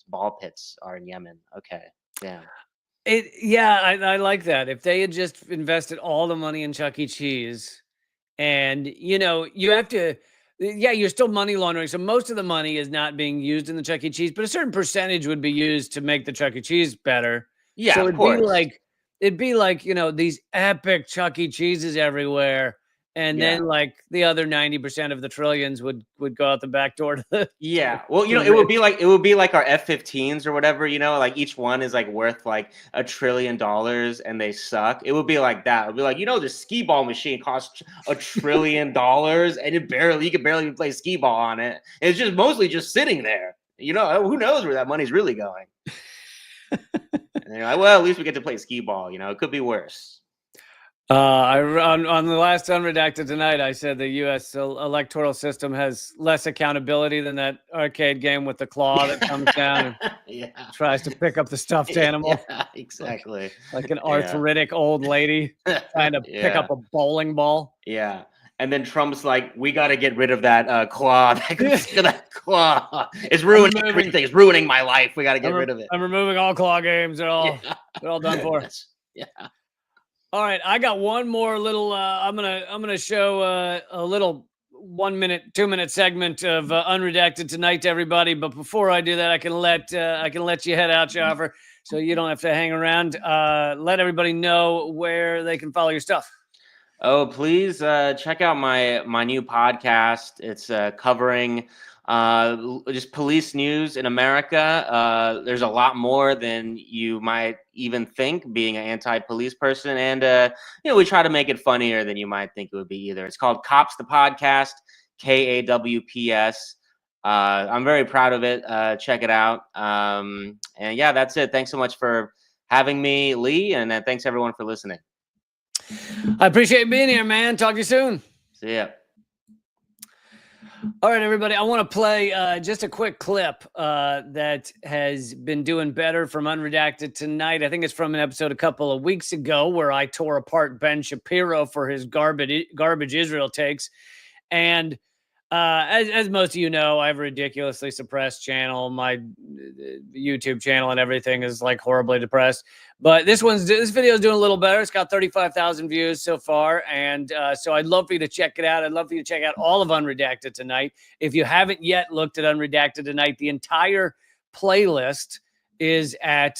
ball pits are in Yemen. Okay, yeah. I like that. If they had just invested all the money in Chuck E. Cheese, and you have to, yeah, you're still money laundering. So most of the money is not being used in the Chuck E. Cheese, but a certain percentage would be used to make the Chuck E. Cheese better. Yeah, So of course. it'd be like these epic Chuck E. Cheeses everywhere. And Yeah. then like the other 90% of the trillions would go out the back door to the Yeah. Well, to the it would rich. be like our F-15s or whatever, like each one is like worth like $1 trillion and they suck. It would be like that. It would be like, the skee ball machine costs $1 trillion and you can barely even play skee ball on it. It's just mostly just sitting there. Who knows where that money's really going? And they're like, well, at least we get to play skee ball. It could be worse. On the last Unredacted Tonight, I said the U.S. electoral system has less accountability than that arcade game with the claw that comes down and tries to pick up the stuffed animal. Yeah, exactly. Like an arthritic old lady trying to pick up a bowling ball. Yeah. And then Trump's like, we got to get rid of that claw. That claw is ruining everything. It's ruining my life. We got to get rid of it. I'm removing all claw games. They're all done for. Yeah. All right, I got one more little. I'm gonna show a little 1 minute, 2 minute segment of Unredacted Tonight to everybody. But before I do that, I can let you head out, Jaffer, so you don't have to hang around. Let everybody know where they can follow your stuff. Oh, please check out my new podcast. It's covering just police news in America. There's a lot more than you might even think, being an anti-police person, and we try to make it funnier than you might think it would be either. It's called Cops the Podcast, KAWPS. I'm very proud of it. Check it out. And yeah, that's it. Thanks so much for having me, Lee, and thanks everyone for listening. I appreciate being here, man. Talk to you soon. See ya. All right, everybody. I want to play just a quick clip that has been doing better from Unredacted Tonight. I think it's from an episode a couple of weeks ago where I tore apart Ben Shapiro for his garbage Israel takes. And as most of you know, I have a ridiculously suppressed channel. My YouTube channel and everything is like horribly depressed. But this video is doing a little better. It's got 35,000 views so far. And so I'd love for you to check it out. I'd love for you to check out all of Unredacted Tonight. If you haven't yet looked at Unredacted Tonight, the entire playlist is at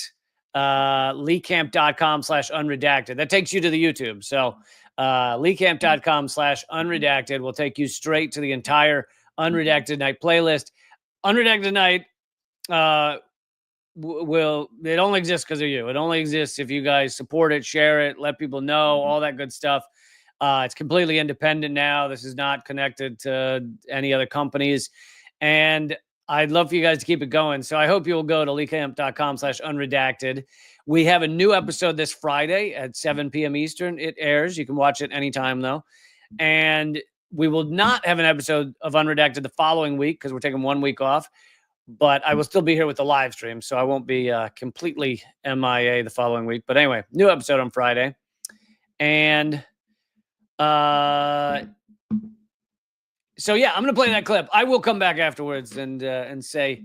leecamp.com/unredacted. That takes you to the YouTube. So leecamp.com/unredacted will take you straight to the entire Unredacted Night playlist. Unredacted Night it only exists because of you. It only exists if you guys support it, share it, let people know, all that good stuff. It's completely independent now. This is not connected to any other companies. And I'd love for you guys to keep it going. So I hope you'll go to leecamp.com/unredacted. We have a new episode this Friday at 7 p.m. Eastern. It airs. You can watch it anytime, though. And we will not have an episode of Unredacted the following week because we're taking 1 week off. But I will still be here with the live stream, so I won't be completely MIA the following week. But anyway, new episode on Friday. And so yeah, I'm gonna play that clip. I will come back afterwards and say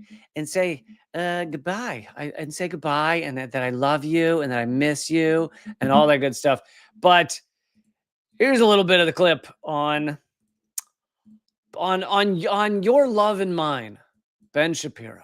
goodbye. And say goodbye, and that I love you and that I miss you and all that good stuff. But here's a little bit of the clip on on your love and mine, Ben Shapiro.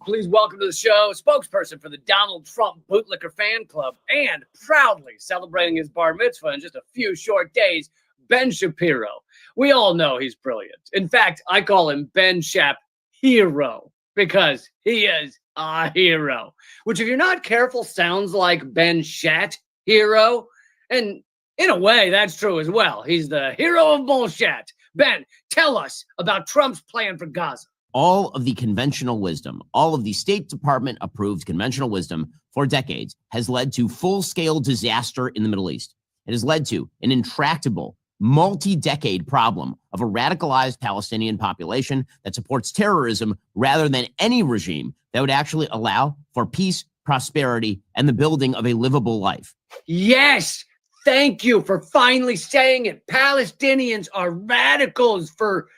Please welcome to the show, spokesperson for the Donald Trump Bootlicker Fan Club and proudly celebrating his bar mitzvah in just a few short days, Ben Shapiro. We all know he's brilliant. In fact, I call him Ben Shap Hero because he is a hero, which if you're not careful sounds like Ben Shat Hero. And in a way, that's true as well. He's the hero of bullshit. Ben, tell us about Trump's plan for Gaza. All of the conventional wisdom, all of the State Department approved conventional wisdom for decades has led to full-scale disaster in the Middle East. It has led to an intractable, multi-decade problem of a radicalized Palestinian population that supports terrorism rather than any regime that would actually allow for peace, prosperity, and the building of a livable life. Yes, thank you for finally saying it. Palestinians are radicals for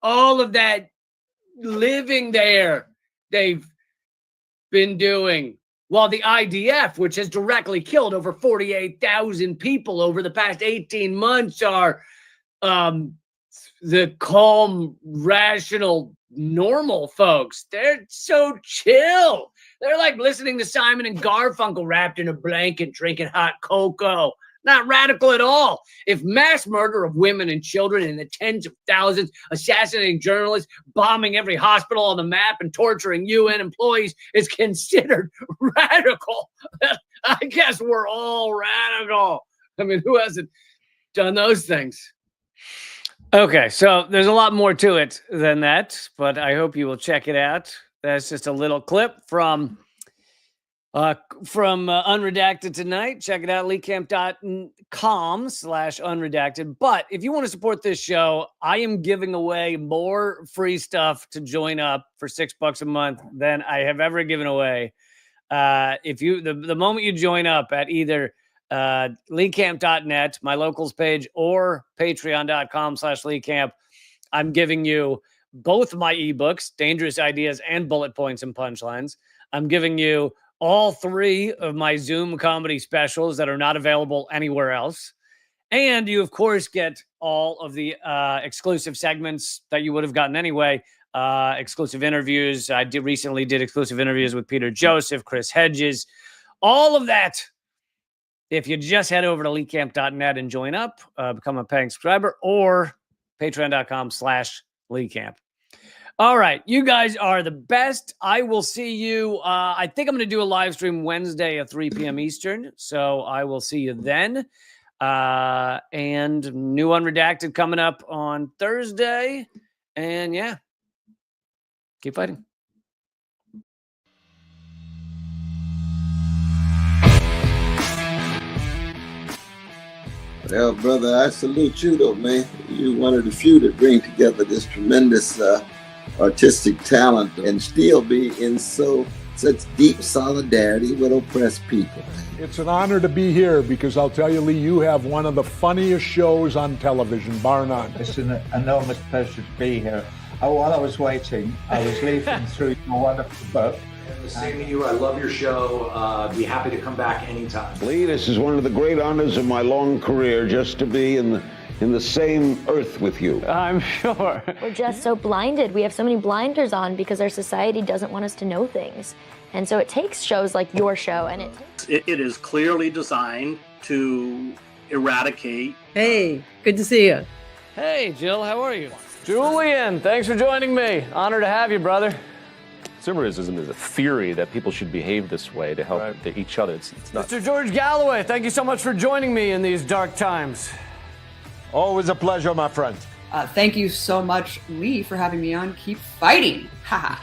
all of that living there they've been doing, while the IDF, which has directly killed over 48,000 people over the past 18 months, are the calm, rational, normal folks. They're so chill. They're like listening to Simon and Garfunkel wrapped in a blanket, drinking hot cocoa. Not radical at all. If mass murder of women and children in the tens of thousands, assassinating journalists, bombing every hospital on the map, and torturing UN employees is considered radical, I guess we're all radical. I mean, who hasn't done those things? Okay, so there's a lot more to it than that, but I hope you will check it out. That's just a little clip from Unredacted tonight. Check it out, leakcamp.com/unredacted. But if you want to support this show, I am giving away more free stuff to join up for $6 a month than I have ever given away. If you the moment you join up at either leakcamp.net, my locals page, or patreon.com/leakcamp, I'm giving you both my ebooks, Dangerous Ideas and Bullet Points and Punchlines. I'm giving you all 3 of my Zoom comedy specials that are not available anywhere else. And you, of course, get all of the exclusive segments that you would have gotten anyway. Exclusive interviews. I recently did exclusive interviews with Peter Joseph, Chris Hedges, all of that. If you just head over to leakcamp.net and join up, become a paying subscriber, or patreon.com/leakcamp. All right, you guys are the best. I will see you. I think I'm going to do a live stream Wednesday at 3 p.m. Eastern, so I will see you then. And new Unredacted coming up on Thursday. And yeah, keep fighting. Well, brother, I salute you, though, man. You're one of the few that bring together this tremendous artistic talent and still be in such deep solidarity with oppressed people. It's an honor to be here because I'll tell you, Lee, you have one of the funniest shows on television, bar none. It's an enormous pleasure to be here. While I was waiting, I was leafing through your wonderful book. The same to you. I love your show. Be happy to come back anytime. Lee, this is one of the great honors of my long career, just to be in the same earth with you. I'm sure. We're just so blinded. We have so many blinders on because our society doesn't want us to know things. And so it takes shows like your show, and it is clearly designed to eradicate. Hey, good to see you. Hey, Jill, how are you? Julian, thanks for joining me. Honor to have you, brother. Consumerism is a theory that people should behave this way to help each other. It's not. Mr. George Galloway, thank you so much for joining me in these dark times. Always a pleasure, my friend. Thank you so much, Lee, for having me on. Keep fighting. Ha.